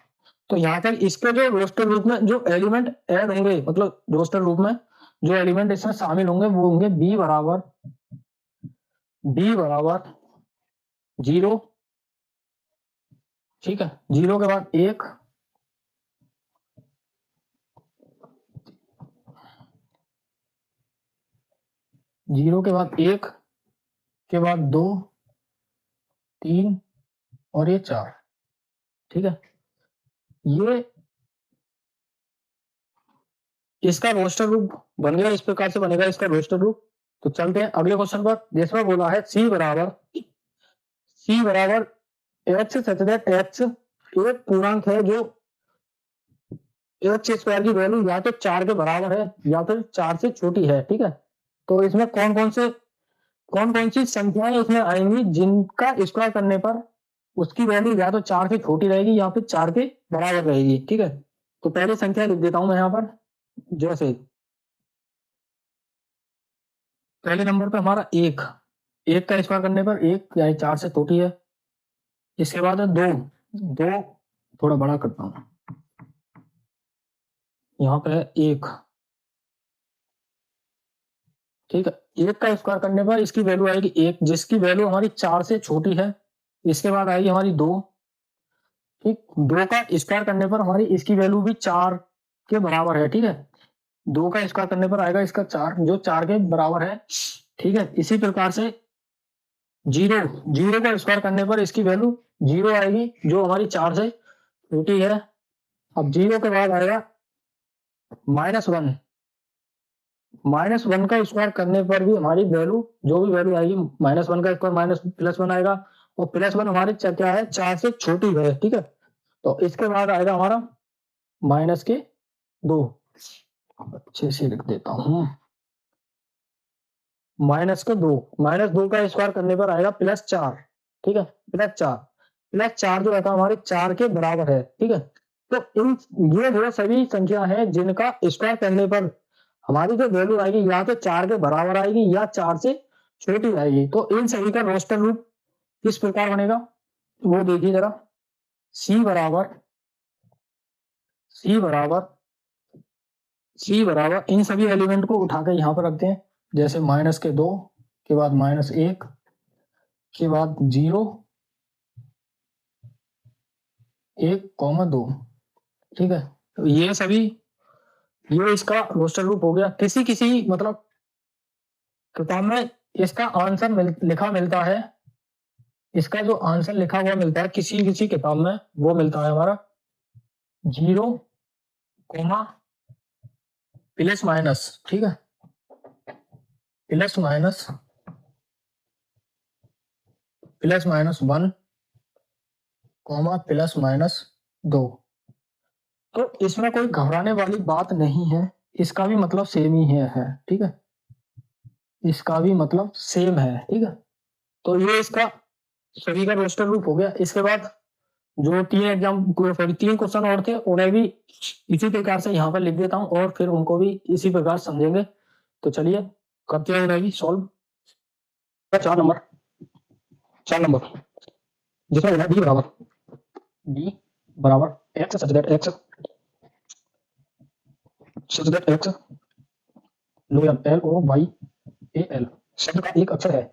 Speaker 1: तो यहाँ तक इसके जो रोस्टर रूप में जो एलिमेंट ऐड होंगे, मतलब रोस्टर रूप में जो एलिमेंट इसमें शामिल होंगे वो होंगे b बराबर 0। ठीक है, 0 के बाद 1, 0 के बाद 1 के बाद 2, 3 और ये 4। ठीक है, ये इसका रोस्टर रूप बन गया। इस प्रकार से बनेगा इसका रोस्टर रूप। तो चलते हैं अगले क्वेश्चन पर, जिसमें बोला है c बराबर x सच दैट x एक पूर्णांक है जो x स्क्वायर की वैल्यू या तो 4 के बराबर है या फिर 4 से छोटी है। ठीक है, तो इसमें कौन कौन सी संख्याएं इसमें आएंगी जिनका स्क्वायर करने पर उसकी वैल्यू या तो 4 से छोटी रहेगी या फिर 4 के बराबर रहेगी। ठीक है, तो पहले संख्या लिख देता हूं मैं यहाँ पर। जैसे पहले नंबर पे हमारा 1 का स्क्वायर करने पर 1 यानी 4 से छोटी है। इसके बाद है 2 थोड़ा बड़ा करता हूं, यहाँ पे है 1। ठीक है, 1 का स्क्वायर करने पर इसकी वैल्यू आएगी 1, जिसकी वैल्यू हमारी 4 से छोटी है। इसके बाद आएगी हमारी 2। ठीक, 2 का स्क्वायर करने पर हमारी इसकी वैल्यू भी 4 के बराबर है। ठीक है, 2 का स्क्वायर करने पर आएगा इसका 4, जो 4 के बराबर है। ठीक है, इसी प्रकार से 0 का स्क्वायर करने पर इसकी वैल्यू 0 आएगी, जो हमारी 4 से छोटी है। अब 0 के बाद आएगा -1 -1 का स्क्वायर करने पर भी हमारी वैल्यू जो भी वैल्यू आएगी -1 का स्क्वायर माइनस +1 आएगा और +1 हमारी क्या है 4 से छोटी है, ठीक है। तो इसके बाद आएगा हमारा -2 अच्छे से लिख देता हूँ -2 -2 का स्क्वायर करने पर आएगा +4 ठीक है +4 जो रहता है हमारे 4 के बराबर है, ठीक है। तो इन ये वो सभी संख्या है जिनका स्क्वायर करने पर हमारी जो वैल्यू आएगी या तो 4 के बराबर आएगी या 4 से छोटी आएगी। तो इन सभी का रोस्टर रूप किस प्रकार बनेगा वो देखिए जरा। सी बराबर सी बराबर सी बराबर इन सभी एलिमेंट को उठाकर यहाँ पर रखते हैं, जैसे -2 के बाद -1 के बाद 0 1,2 ठीक है। तो ये सभी ये इसका रोस्टर रूप हो गया। किसी किसी मतलब किताब में इसका आंसर लिखा मिलता है, इसका जो आंसर लिखा हुआ मिलता है किसी किसी किताब में वो मिलता है हमारा 0, +- ठीक है +-1, +-2। तो इसमें कोई घबराने वाली बात नहीं है, इसका भी मतलब सेम ही है, ठीक है। इसका भी मतलब सेम है, ठीक है। तो ये इसका सभी का रोस्टर रूप हो गया। इसके बाद जो 3 क्वेश्चन और थे उन्हें भी इसी प्रकार से यहाँ पर लिख देता हूँ और फिर उनको भी इसी प्रकार समझेंगे। तो चलिए करते हैं उन्हें भी सॉल्व। 4 नंबर जिसमें डी बराबर x such that x lower L O Y A L शब्द का एक अक्षर है,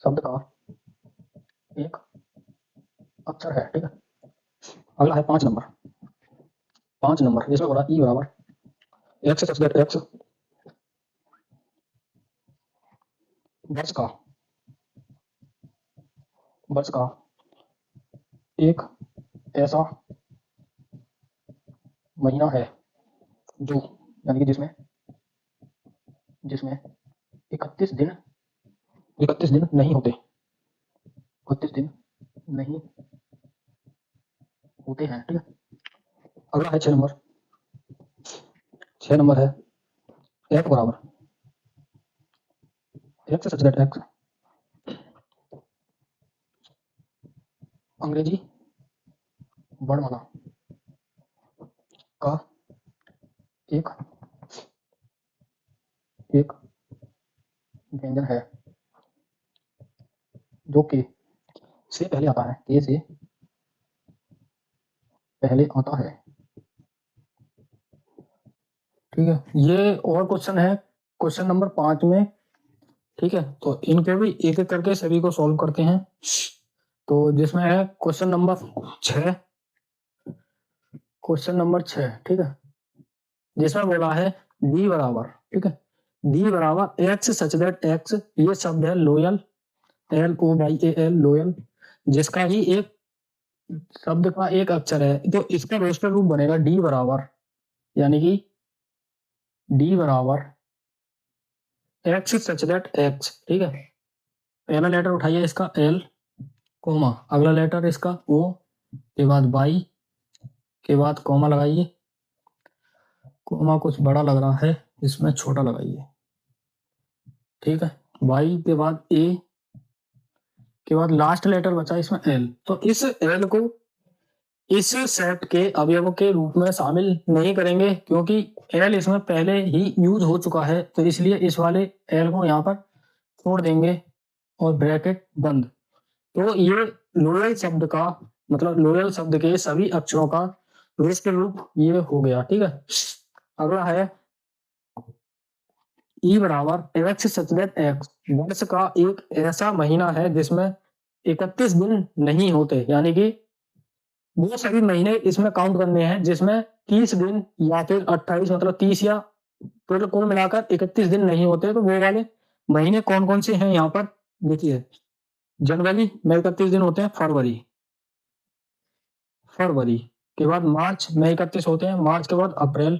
Speaker 1: शब्द का एक अक्षर है, ठीक है। अगला है 5 नंबर जिसमें बोला ई बराबर x सच दैट x वर्ष का एक ऐसा महीना है जो यानी कि जिसमें 31 दिन नहीं होते 31 दिन नहीं होते हैं, ठीक है। अगला है 6 नंबर है f बराबर x सच दैट x अंग्रेजी वर्णमाला का एक व्यंजन है जो के से पहले आता है, के से पहले आता है, ठीक है। ये और क्वेश्चन है क्वेश्चन नंबर 5 में, ठीक है। तो इनको भी एक एक करके सभी को सॉल्व करते हैं। तो जिसमें है क्वेश्चन नंबर 6 ठीक है, जिसमें बोला है डी बराबर, ठीक है, डी बराबर एक्स सच दैट एक्स ये शब्द है लोयल LOYAL लोयल जिसका ही एक शब्द का एक अक्षर है। तो इसका रोस्टर रूप बनेगा डी बराबर यानी कि डी बराबर एक्स सच दैट एक्स, ठीक है। पहला लेटर उठाइए इसका L कोमा, अगला लेटर इसका O के बाद Y के बाद कोमा लगाइए, कोमा कुछ बड़ा लग रहा है इसमें छोटा लगाइए, ठीक है। Y के बाद A के बाद लास्ट लेटर बचा इसमें L। तो इस L को इस सेट के अवयवों के रूप में शामिल नहीं करेंगे क्योंकि L इसमें पहले ही यूज हो चुका है, तो इसलिए इस वाले L को यहाँ पर छोड़ देंगे और ब्रैकेट बंद। तो ये लोयल शब्द का मतलब लोयल शब्द के सभी अक्षरों का रोस्टर रूप ये हो गया, ठीक है। अगला है ई बराबर एक्स सच दैट एक्स वर्ष का एक ऐसा महीना है जिसमें 31 दिन नहीं होते, यानी कि वो सभी महीने इसमें काउंट करने हैं जिसमें 30 दिन या फिर 28 मतलब 30 या टोटल कुल मिलाकर 31 दिन नहीं होते। तो वो वाले महीने कौन कौन से हैं यहाँ पर देखिए, जनवरी में 31 दिन होते हैं, फरवरी के बाद मार्च में 31 होते हैं, मार्च के बाद अप्रैल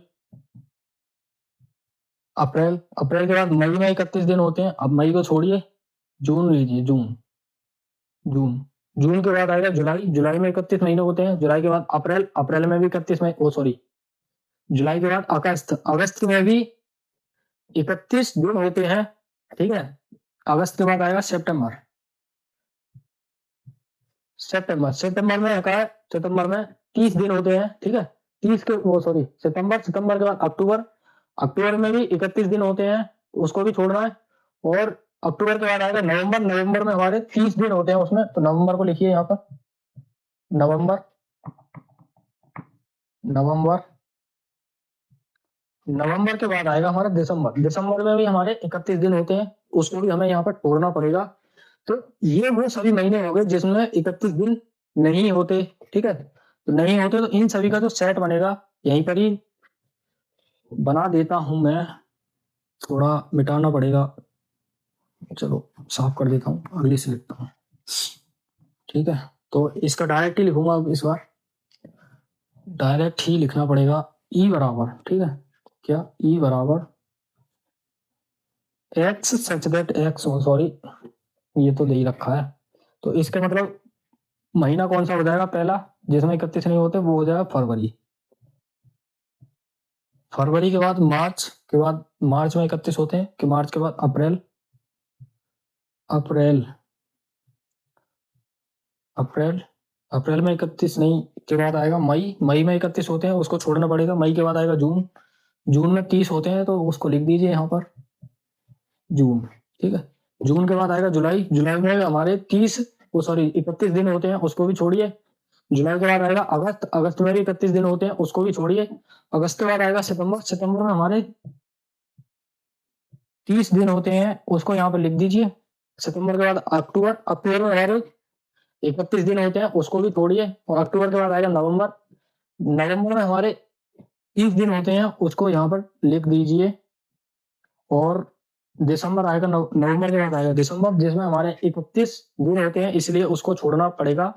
Speaker 1: अप्रैल, अप्रैल के बाद मई में 31 दिन होते हैं। अब मई को छोड़िए, जून लीजिए, जून, जून, जून के बाद आएगा जुलाई, जुलाई में 31 महीने होते हैं। जुलाई के बाद अप्रैल, अप्रैल में भी 31 महीने, ओ सॉरी, जुलाई के बाद अगस्त, अगस्त में भी 31 दिन होते हैं, ठीक है। अगस्त के बाद आएगा सितंबर, सितंबर, सितंबर में क्या है, सितंबर में 30 दिन होते हैं, ठीक है। 30 के, वो सॉरी, सितंबर, सितंबर के बाद अक्टूबर, अक्टूबर में भी 31 दिन होते हैं, उसको भी छोड़ना है। और अक्टूबर के बाद आएगा नवंबर, नवंबर में हमारे 30 दिन होते हैं उसमें, तो नवंबर को लिखिए यहाँ पर, नवंबर, नवंबर, नवंबर के बाद आएगा हमारा दिसंबर, दिसंबर में भी हमारे 31 दिन होते हैं, उसको भी हमें यहाँ पर छोड़ना पड़ेगा। तो ये वो सभी महीने हो गए जिसमें 31 दिन नहीं होते, ठीक है। तो नहीं होते, तो इन सभी का जो सेट बनेगा यहीं पर ही बना देता हूं मैं, थोड़ा मिटाना पड़ेगा, चलो साफ कर देता हूँ, अगली से लिखता हूँ, ठीक है। तो इसका डायरेक्ट ही लिखूंगा अब इस बार, डायरेक्ट ही लिखना पड़ेगा। ई बराबर, ठीक है, क्या ई बराबर x such that x, sorry ये तो दे ही रखा है। तो इसका मतलब महीना कौन सा हो जाएगा पहला, जिसमें 31 नहीं होते, वो हो जाएगा फरवरी। फरवरी के बाद मार्च, के बाद मार्च में 31 होते हैं, कि मार्च के बाद अप्रैल, अप्रैल, अप्रैल, अप्रैल में 31 नहीं, के बाद आएगा मई, मई में 31 होते हैं, उसको छोड़ना पड़ेगा। मई के बाद आएगा जून, जून में 30 होते हैं, तो उसको लिख दीजिए यहाँ पर, जून, ठीक है। जून के बाद आएगा जुलाई, जुलाई में हमारे 30, वो सॉरी 31 दिन होते हैं, उसको भी छोड़िए। जुलाई के बाद आएगा अगस्त, अगस्त में भी 31 दिन होते हैं, उसको भी छोड़िए। अगस्त के बाद आएगा सितंबर, सितंबर में हमारे 30 दिन होते हैं, उसको यहाँ पर लिख दीजिए। सितंबर के बाद अक्टूबर, अक्टूबर में हमारे 31 दिन होते हैं, उसको भी छोड़िए। और अक्टूबर के बाद आएगा नवंबर, नवंबर में हमारे 30 दिन होते हैं, उसको यहाँ पर लिख दीजिए। और दिसंबर आएगा, नवंबर के बाद आएगा दिसंबर, जिसमें हमारे 31 दिन होते हैं, इसलिए उसको छोड़ना पड़ेगा।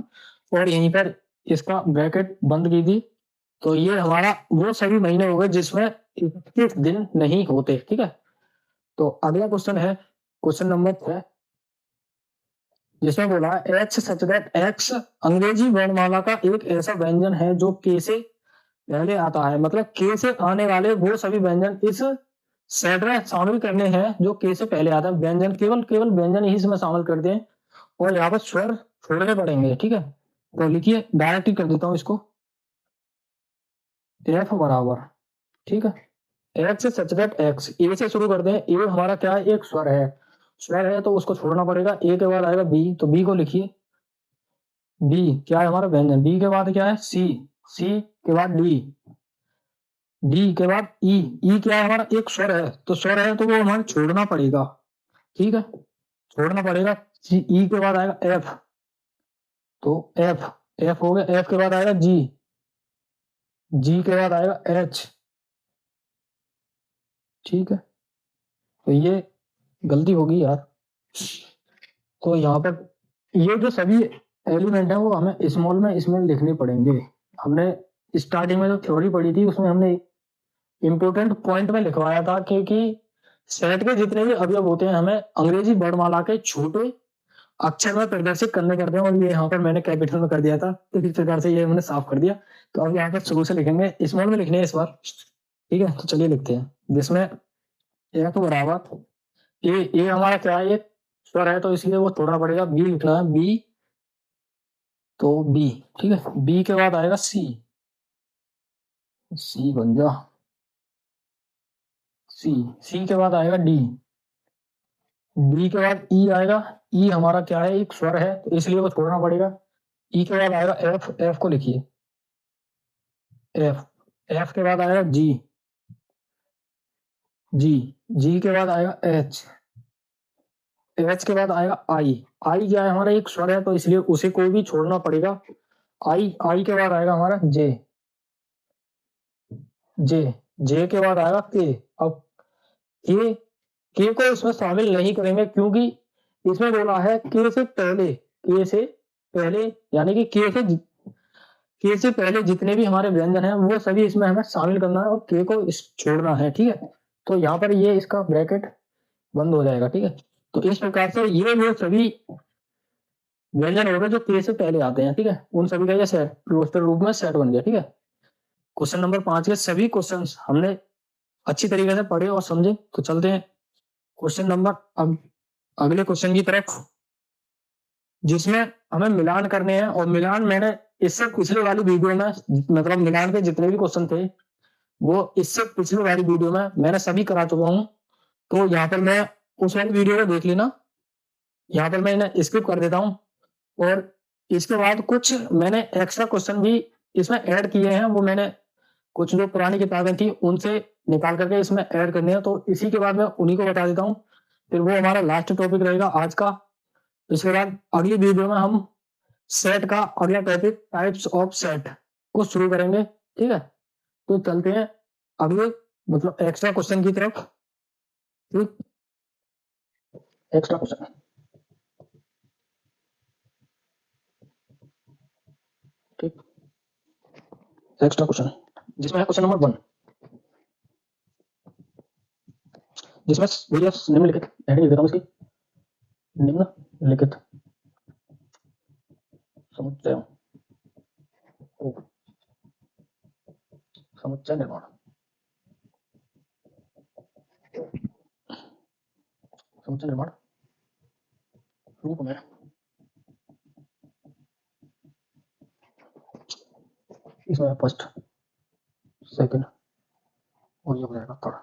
Speaker 1: और यहीं पर इसका ब्रैकेट बंद कीजिए। तो ये हमारा वो सभी महीने हो गए जिसमें 31 दिन नहीं होते, ठीक है। तो अगला क्वेश्चन है क्वेश्चन नंबर 6, जिसमें बोला है एक्स सच दैट एक्स अंग्रेजी वर्णमाला का एक ऐसा व्यंजन है जो के से पहले आता है। मतलब के से आने वाले वो सभी व्यंजन इस सेट में शामिल करने हैं जो के से पहले आता है। व्यंजन, केवल केवल व्यंजन ही इसमें शामिल कर दें, और यहाँ पर स्वर छोड़ने पड़ेंगे, ठीक है। तो लिखिए, डायरेक्ट ही कर देता हूँ इसको, एफ बराबर, ठीक है, एक्स सच दैट एक्स, ए से शुरू करते हैं। ए हमारा क्या है, एक स्वर है, स्वर है तो उसको छोड़ना पड़ेगा। ए के बाद आएगा बी, तो बी को लिखिए, बी क्या है हमारा व्यंजन। बी के बाद क्या है सी, सी के बाद डी, डी के बाद ई, ई क्या है हमारा एक स्वर है, तो स्वर है तो वो हमें छोड़ना पड़ेगा, ठीक है, छोड़ना पड़ेगा। ई के बाद आएगा एफ, तो एफ, एफ हो गया। एफ के बाद आएगा जी, जी के बाद आएगा एच, ठीक है। तो ये गलती होगी यार, तो यहाँ पर ये जो सभी एलिमेंट है वो हमें स्मॉल में इसमें लिखने पड़ेंगे। हमने स्टार्टिंग में जो थ्योरी पढ़ी थी उसमें हमने इंपोर्टेंट पॉइंट में लिखवाया था, क्योंकि सेट के जितने भी अवयव होते हैं हमें अंग्रेजी वर्णमाला के छोटे अक्षर में प्रदर्शित करने करते हैं, और ये यहाँ पर मैंने कैपिटल में कर दिया था, तो इस प्रकार से ये मैंने साफ कर दिया। तो अब यहाँ पर शुरू से लिखेंगे, स्मॉल में लिखने हैं इस बार, ठीक है। तो चलिए लिखते हैं, जिसमें ए तो बराबर ए हमारा क्या है, एक स्वर है तो इसलिए वो छोड़ना पड़ेगा। बी लिखना है, बी, तो बी, ठीक है। बी के बाद आएगा सी, सी बन जा, सी, सी के बाद आएगा डी, डी के बाद ई आएगा। ई हमारा क्या है, एक स्वर है तो इसलिए वो छोड़ना पड़ेगा। ई के बाद आएगा एफ, एफ को लिखिए, एफ, एफ के बाद आएगा जी, जी, जी के बाद आएगा एच, एच के बाद आएगा आई, आई क्या है हमारा एक स्वर है तो इसलिए उसे कोई भी छोड़ना पड़ेगा। आई, आई के बाद आएगा हमारा जे, जे, जे के बाद आएगा के। अब के को इसमें शामिल नहीं करेंगे, क्योंकि इसमें बोला है के से पहले, के से पहले, यानी कि के से पहले जितने भी हमारे व्यंजन हैं वो सभी इसमें हमें शामिल करना है और के को छोड़ना है, ठीक है। तो यहाँ पर ये इसका ब्रैकेट बंद हो जाएगा। ठीक है, तो इस प्रकार से ये वो सभी व्यंजन हो गए जो के से पहले आते हैं। ठीक है, उन सभी का ये सेट रोस्टर रूप में सेट बन गया। ठीक है, क्वेश्चन नंबर 5 के सभी क्वेश्चंस हमने अच्छी तरीके से पढ़े और समझे। तो चलते हैं क्वेश्चन नंबर अब अगले क्वेश्चन की तरफ, जिसमें हमें मिलान करने हैं। और मिलान मैंने इससे पिछले वाली वीडियो में, मतलब मिलान के जितने भी क्वेश्चन थे वो इससे पिछले वाली वीडियो में मैंने सभी करा चुका हूं। तो यहाँ पर मैं उस वाली वीडियो को देख लेना, यहाँ पर मैं इन्हें स्किप कर देता हूँ। और इसके बाद कुछ मैंने एक्स्ट्रा क्वेश्चन भी इसमें ऐड किए हैं, वो मैंने कुछ जो पुरानी किताबें थी उनसे निकाल करके इसमें ऐड करने हैं। तो इसी के बाद मैं उन्हीं को बता देता हूँ, फिर वो हमारा लास्ट टॉपिक रहेगा आज का। इसके बाद अगली वीडियो में हम सेट का अगला टॉपिक टाइप्स ऑफ सेट को शुरू करेंगे। ठीक है, तो चलते हैं अगले मतलब एक्स्ट्रा क्वेश्चन की तरफ। एक्स्ट्रा क्वेश्चन, ठीक, एक्स्ट्रा क्वेश्चन जिसमें है क्वेश्चन नंबर 1, जिसमें भैया निम्नलिखित हेडिंग लिख देता हूँ इसकी, निम्नलिखित समुच्चयों को समुच्चय निर्माण समुच्चय निर्माण रूप में इसमें फर्स्ट, सेकंड और ये हो जाएगा थर्ड।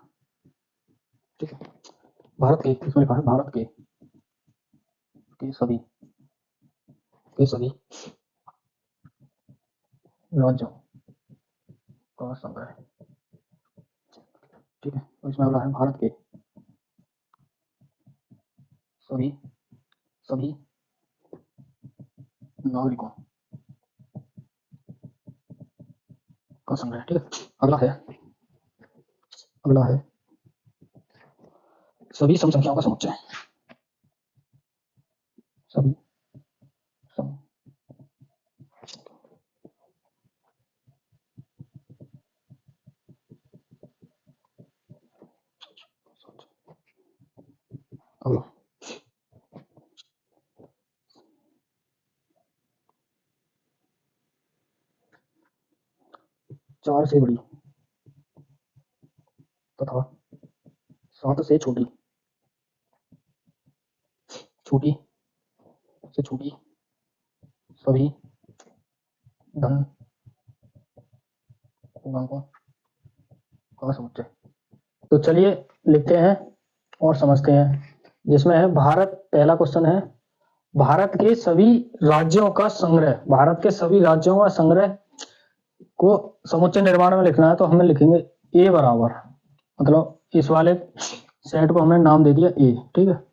Speaker 1: ठीक है, भारत के, इसमें लिखा है भारत के सभी राज्यों का संग्रह। ठीक है, तो इसमें बोला है भारत के सभी सभी नागरिकों का संग्रह। ठीक है, अगला है सभी सम संख्याओं का समुच्चय। सभी सम अगला 4 से बड़ी तथा 7 से छोटी छोटी से छोटी सभी धन पूर्णांकों का समुच्चय। तो चलिए लिखते हैं और समझते हैं, जिसमें है भारत। पहला क्वेश्चन है भारत के सभी राज्यों का संग्रह। भारत के सभी राज्यों का संग्रह को समुच्चय निर्माण में लिखना है, तो हमें लिखेंगे ए बराबर, मतलब इस वाले सेट को हमने नाम दे दिया ए। ठीक है,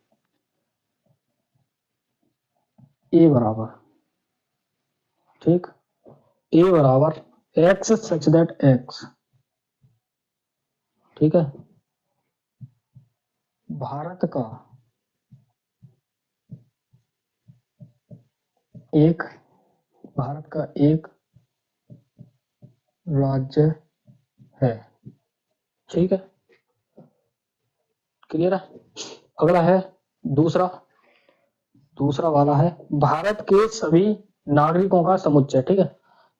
Speaker 1: ए बराबर, ठीक, ए बराबर एक्स सच दैट एक्स। ठीक है, भारत का एक भारत का एक राज्य है। ठीक है, क्लियर है। अगला है दूसरा दूसरा वाला है भारत के सभी नागरिकों का समुच्चय। ठीक है,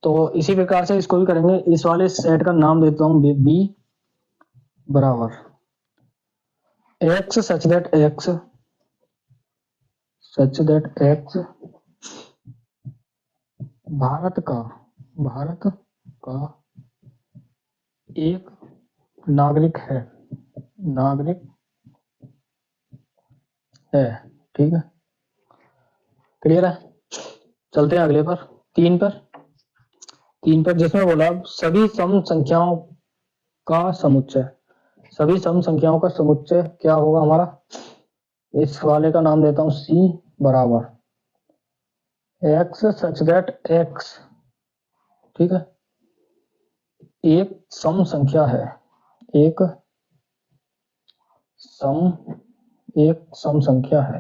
Speaker 1: तो इसी प्रकार से इसको भी करेंगे। इस वाले सेट का नाम देता हूं बी बराबर x such that x Bharat का एक नागरिक है। ठीक है, क्लियर है। चलते हैं अगले पर, 3 पर। 3 पर जिसमें बोला सभी सम संख्याओं का समुच्चय। सभी सम संख्याओं का समुच्चय क्या होगा हमारा, इस वाले का नाम देता हूं सी बराबर एक्स सच दैट एक्स। ठीक है, एक सम संख्या है, एक सम एक सम संख्या है,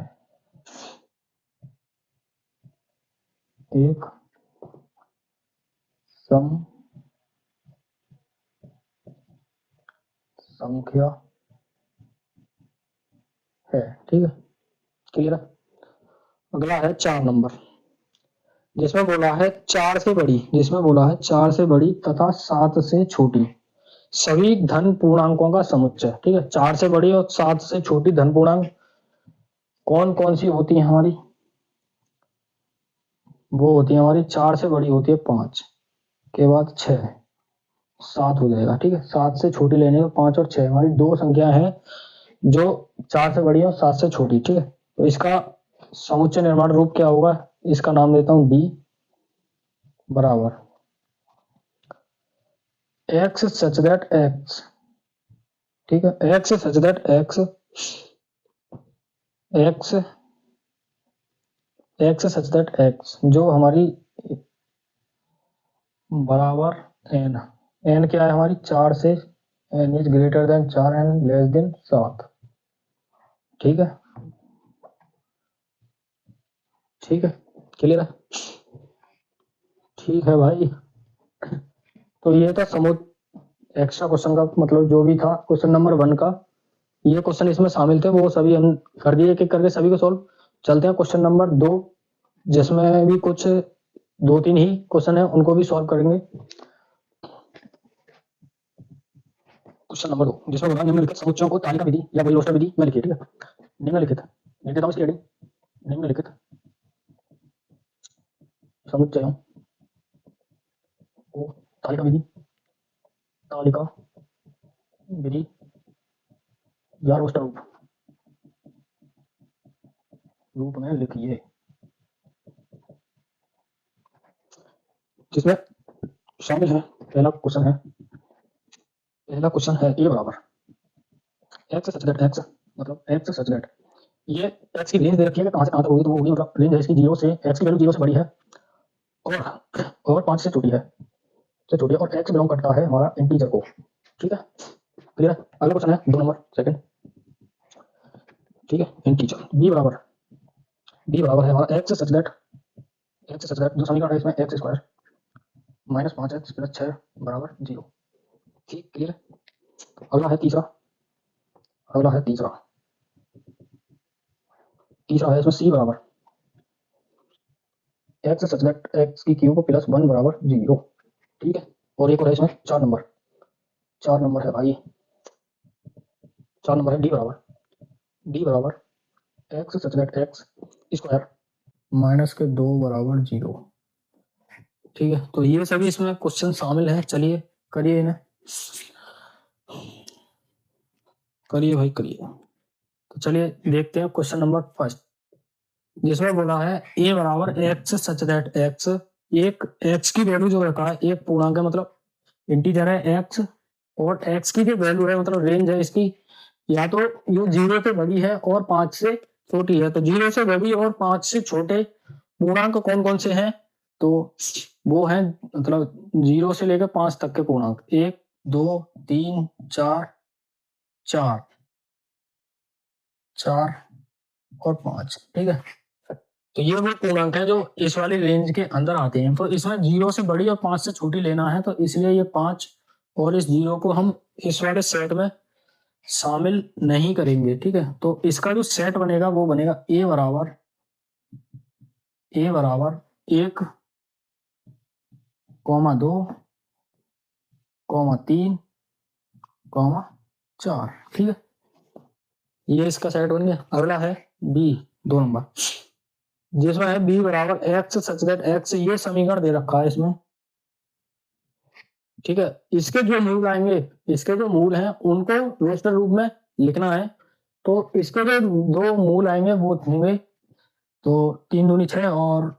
Speaker 1: एक सम संख्या है। ठीक है, क्लियर है। अगला है 4 नंबर, जिसमें बोला है 4 से बड़ी, जिसमें बोला है 4 से बड़ी तथा 7 से छोटी सभी धन पूर्णांकों का समुच्चय। ठीक है, 4 से बड़ी और 7 से छोटी धन पूर्णांक कौन कौन सी होती है हमारी? वो होती है हमारी, 4 से बड़ी होती है 5 के बाद 6, 7 हो जाएगा। ठीक है, 7 से छोटी लेने में 5 और 6 हमारी दो संख्या है जो 4 से बड़ी है और 7 से छोटी। ठीक है, तो इसका समुच्चय निर्माण रूप क्या होगा? इसका नाम देता हूं डी बराबर एक्स सच दैट एक्स। ठीक है, x such that x, x x such that x जो हमारी बराबर एन, एन क्या है हमारी? 4 से, n is greater than 4 and less than 7। ठीक है, ठीक है, क्लियर है। ठीक है भाई, तो ये था समुद्र एक्स्ट्रा क्वेश्चन का मतलब जो भी था क्वेश्चन नंबर 1 का, ये क्वेश्चन इसमें शामिल थे, वो सभी हम कर दिए एक एक करके सभी को सॉल्व। चलते हैं क्वेश्चन नंबर 2, जिसमें भी कुछ 2-3 ही क्वेश्चन है, उनको भी सॉल्व करेंगे। क्वेश्चन नंबर 2, जिसमें बोला निम्नलिखित समुच्चयों को तालिका विधि या वही रोस्टर विधि में लिखिए। ठीक है, निम्नलिखित लिख देता हूं इसकी हेडिंग, निम्नलिखित समुच्चयों को तालिका विधि, तालिका विधि या रोस्टर रूप में लिखिए। जिसमें शामिल है, पहला क्वेश्चन है ए बराबर एक्स सच दैट एक्स, मतलब एक्स सच दैट, ये एक्स की रेंज दे रखी है कि कहां से कहां तक होगी, तो वो होगी मतलब रेंज है इसकी 0 से, एक्स की वैल्यू 0 से बड़ी है और 5 से छोटी है, से छोटी है, और एक्स बिलोंग करता है हमारा इंटीजर को। ठीक है, क्लियर है। अगला क्वेश्चन है 2 नंबर सेकंड। ठीक है, इंटीजर बी बराबर है हमारा x such that, x such that जो समीकरण है इसमें x square minus 5x plus 6 बराबर 0। ठीक, क्लियर। अगला है तीसरा, अगला है तीसरा, तीसरा है इसमें सी बराबर एक्स सच दैट एक्स की क्यूब प्लस 1 बराबर 0। ठीक है, और एक और है इसमें 4 नंबर, 4 नंबर है भाई, 4 नंबर है डी बराबर x such that x square minus के 2 बराबर 0। ठीक है, तो ये सभी इसमें क्वेश्चन शामिल हैं। चलिए करिए इन्हें, करिए भाई करिए। तो चलिए देखते हैं क्वेश्चन नंबर फर्स्ट, जिसमें बोला है ए बराबर एक्स सच दैट एक्स, एक एक्स की वैल्यू जो रखा है एक पूर्णांक है, मतलब इंटीजर है एक्स, और एक्स की जो वैल्यू है मतलब रेंज है इसकी, या तो ये 0 से बड़ी है और 5 से छोटी है। तो 0 से बड़ी और 5 से छोटे पूर्णांक कौन कौन से हैं? तो वो है मतलब 0 से लेकर 5 तक के पूर्णांक, 1 2 3 4 4 4 और 5। ठीक है, तो ये वो पूर्णांक है जो इस वाली रेंज के अंदर आते हैं। तो इसमें 0 से बड़ी और 5 से छोटी लेना है, तो इसलिए ये 5 और इस 0 को हम इस वाले सेट में शामिल नहीं करेंगे। ठीक है, तो इसका जो सेट बनेगा वो बनेगा ए बराबर 1 कॉमा 2 कॉमा 3 कॉमा 4। ठीक है, ये इसका सेट बन गया। अगला है बी 2 नंबर, जिसमें है बी बराबर एक्स सच दैट एक्स, ये समीकरण दे रखा है इसमें। ठीक है, इसके जो मूल आएंगे, इसके जो मूल हैं उनको रोस्टर रूप में लिखना है। तो इसके जो 2 मूल आएंगे वो होंगे, तो 3 दूनी 6 और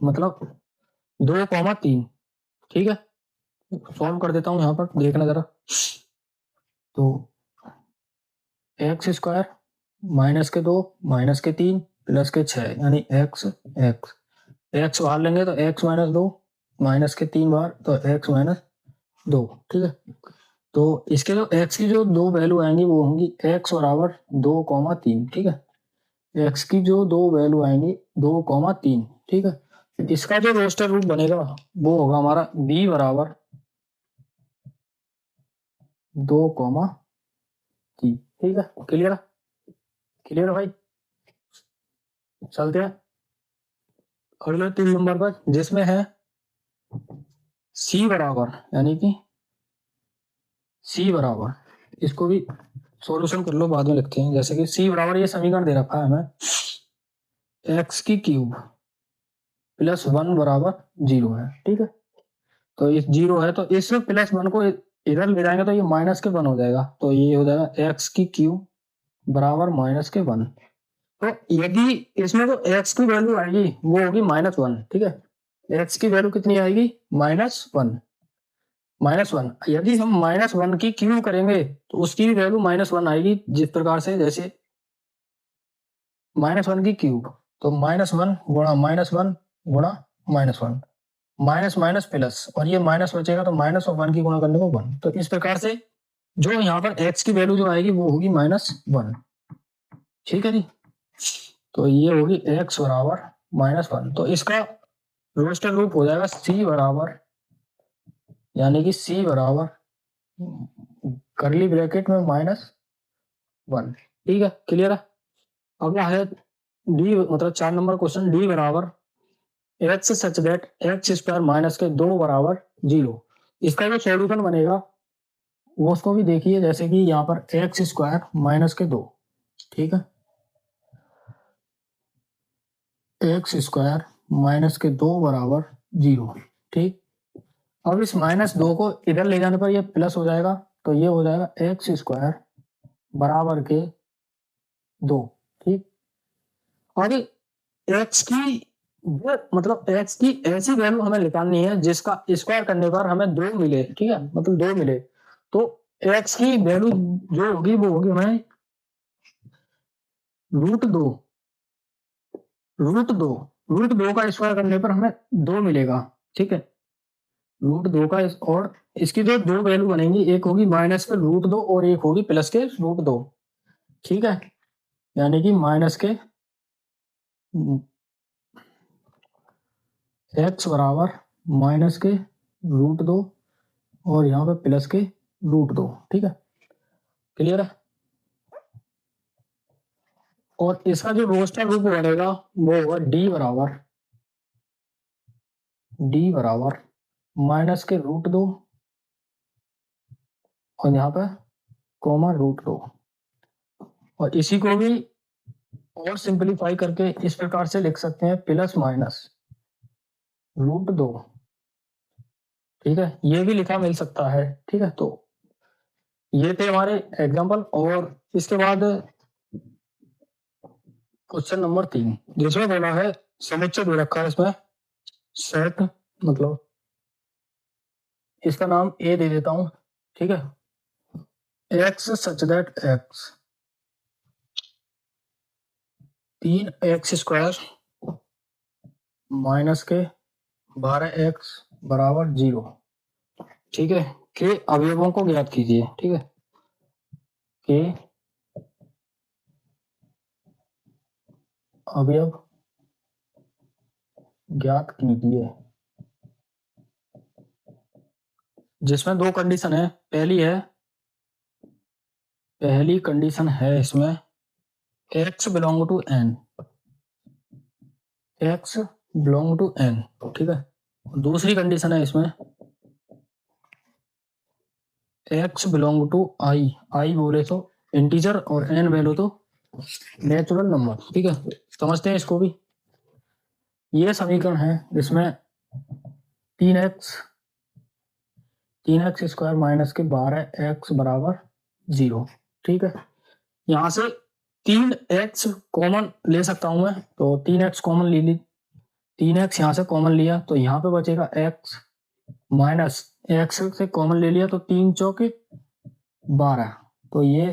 Speaker 1: मतलब 2,3। ठीक है, सॉल्व कर देता हूं, यहाँ पर देखना जरा। तो एक्स स्क्वायर माइनस के 2 माइनस के 3 प्लस के 6 यानी एक्स एक्स, एक्स बाहर लेंगे तो एक्स माइनस 2 माइनस के 3 बाहर तो एक्स माइनस 2। ठीक है, तो इसके जो एक्स की जो 2 वैल्यू आएंगी वो होंगी एक्स बराबर 2,3। ठीक है, एक्स की जो 2 वैल्यू आएंगी 2,3। ठीक है, इसका जो रोस्टर रूप बनेगा वो होगा हमारा बी बराबर 2,3। ठीक है, क्लियर क्लियर है भाई? चलते हैं अगले 3 नंबर पर, जिसमें है सी बराबर, यानी कि सी बराबर, इसको भी सॉल्यूशन कर लो, बाद में लिखते हैं। जैसे कि सी बराबर, ये समीकरण दे रखा है हमें, एक्स की क्यूब प्लस 1 बराबर 0 है। ठीक है, तो इस 0 है तो इस प्लस 1 को इधर ले जाएंगे तो ये माइनस के 1 हो जाएगा, तो ये हो जाएगा एक्स की क्यूब बराबर माइनस के 1। तो यदि इसमें तो एक्स की वैल्यू आएगी वो होगी -1। ठीक है, एक्स की वैल्यू कितनी आएगी? -1। -1, यदि हम -1 की क्यूब करेंगे तो उसकी भी वैल्यू -1 आएगी, जिस प्रकार से जैसे -1 की क्यूब, तो -1 गुणा -1 गुणा -1, माइनस माइनस प्लस, और ये माइनस बचेगा तो माइनस और 1 की गुणा करने को 1। तो इस प्रकार से जो यहाँ पर x की वैल्यू जो आएगी वो होगी -1। ठीक है जी, तो ये होगी x बराबर -1। तो इसका रोस्टर रूप हो जाएगा c बराबर, यानी कि c बराबर करली ब्रैकेट में -1। ठीक है, क्लियर है? अगला है डी, मतलब 4 नंबर क्वेश्चन, डी बराबर x such that x square minus के 2 बराबर 0। इसका जो सॉल्यूशन बनेगा वो उसको भी देखिए। जैसे कि यहाँ पर एक्स स्क्वायर माइनस के 2, ठीक है, एक्स स्क्वायर माइनस के 2 बराबर 0। ठीक, अब इस -2 को इधर ले जाने पर ये प्लस हो जाएगा, तो ये हो जाएगा एक्स स्क्वायर बराबर के 2। ठीक, और एक्स की मतलब एक्स की ऐसी वैल्यू हमें निकालनी है जिसका स्क्वायर करने पर हमें 2 मिले। ठीक है, मतलब 2 मिले, तो एक्स की वैल्यू जो होगी वो होगी हमें √2। √2 का स्क्वायर करने पर हमें 2 मिलेगा। ठीक है, √2 का और इसकी जो 2 वैल्यू बनेंगी, एक होगी माइनस के √2 और एक होगी प्लस के √2। ठीक है, यानी कि माइनस के एक्स बराबर माइनस के √2 और यहाँ पे प्लस के √2। ठीक है, क्लियर है? और इसका जो रोस्टर रूप बनेगा वो होगा डी बराबर माइनस के √2 और यहाँ पे कॉमा √2। और इसी को भी और सिंपलीफाई करके इस प्रकार से लिख सकते हैं, प्लस माइनस √2। ठीक है, ये भी लिखा मिल सकता है। ठीक है, तो ये थे हमारे एग्जाम्पल। और इसके बाद क्वेश्चन नंबर 3, जिसमें बोला है समुच्चय दे रखा है इसमें सेट, मतलब इसका नाम ए दे देता हूं। ठीक है, x such that x 3x² minus के 12x बराबर 0। ठीक है, के अवयवों को ज्ञात कीजिए। ठीक है, के अवयव ज्ञात कीजिए, जिसमें 2 कंडीशन है। पहली कंडीशन है इसमें x belong to n, x belong to n। ठीक है, दूसरी कंडीशन है इसमें x बिलोंग टू i बोले तो इंटीजर और n वैल्यू तो नेचुरल नंबर। ठीक है, समझते हैं इसको भी। ये समीकरण है जिसमें 3x स्क्वायर माइनस के 12x बराबर 0। ठीक है, यहां से 3x कॉमन ले सकता हूं मैं, तो 3x कॉमन ले ली, 3x यहां से कॉमन लिया तो यहां पे बचेगा x, माइनस x से कॉमन ले लिया तो 3 चौके 12, तो ये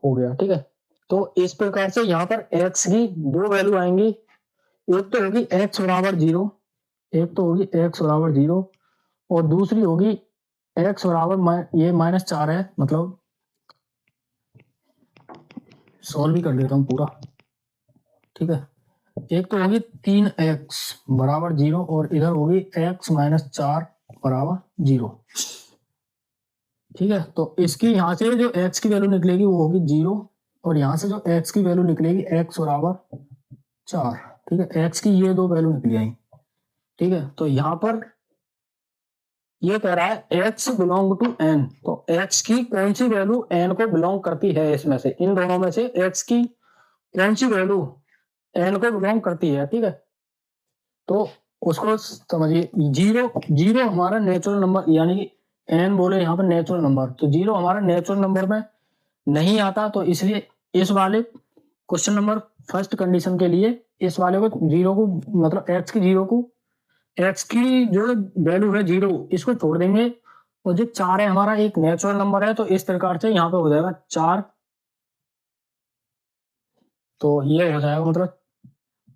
Speaker 1: हो गया। ठीक है, तो इस प्रकार से यहाँ पर x की 2 वैल्यू आएंगी। एक तो होगी x बराबर 0, और दूसरी होगी x बराबर ये -4 है, मतलब सॉल्व भी कर देता हूं पूरा। ठीक है, एक तो होगी 3x बराबर 0 और इधर होगी x -4 बराबर 0। ठीक है, तो इसकी यहां से जो x की वैल्यू निकलेगी वो होगी 0 और यहाँ से जो x की वैल्यू निकलेगी x बराबर 4, ठीक है, x की ये दो वैल्यू निकली आई, ठीक है। तो यहाँ पर ये कह रहा है x बिलोंग टू n, तो x की कौन सी वैल्यू n को बिलोंग करती है, इसमें से इन दोनों में से x की कौन सी वैल्यू n को बिलोंग करती है, ठीक है। तो उसको समझिए, जीरो जीरो हमारा नेचुरल नंबर, यानी कि n बोले यहाँ पर नेचुरल नंबर, तो जीरो हमारा नेचुरल नंबर में नहीं आता, तो इसलिए इस वाले क्वेश्चन नंबर फर्स्ट कंडीशन के लिए इस वाले को जीरो को, मतलब x की जीरो को, x की जो वैल्यू है जीरो, इसको छोड़ देंगे, और जो 4 है हमारा एक नेचुरल नंबर है, तो इस प्रकार से यहाँ पे हो जाएगा 4, तो ये हो जाएगा मतलब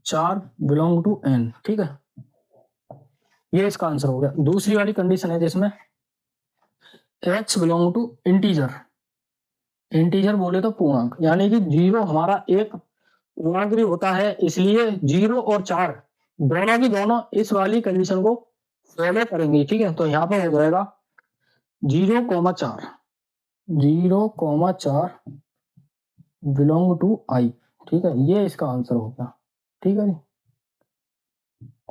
Speaker 1: 4 बिलोंग टू n, ठीक है। ये इसका आंसर हो गया। दूसरी वाली कंडीशन है जिसमें x belong to integer, integer बोले तो पूर्णांक, यानी कि जीरो हमारा एक पूर्णांक भी होता है, इसलिए 0 और 4 दोनों की दोनों इस वाली कंडीशन को फॉलो करेंगे, ठीक है। तो यहाँ पे हो जाएगा 0,4, 0,4 बिलोंग टू i, ठीक है, ये इसका आंसर होगा, ठीक है जी।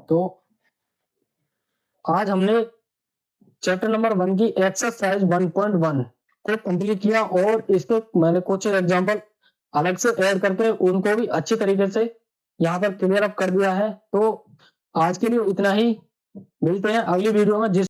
Speaker 1: तो आज हमने चैप्टर नंबर 1 की एक्सरसाइज 1.1 को कंप्लीट किया, और इसके मैंने कुछ एग्जांपल अलग से ऐड करके उनको भी अच्छी तरीके से यहाँ पर क्लियर अप कर दिया है। तो आज के लिए इतना ही, मिलते हैं अगली वीडियो में जिस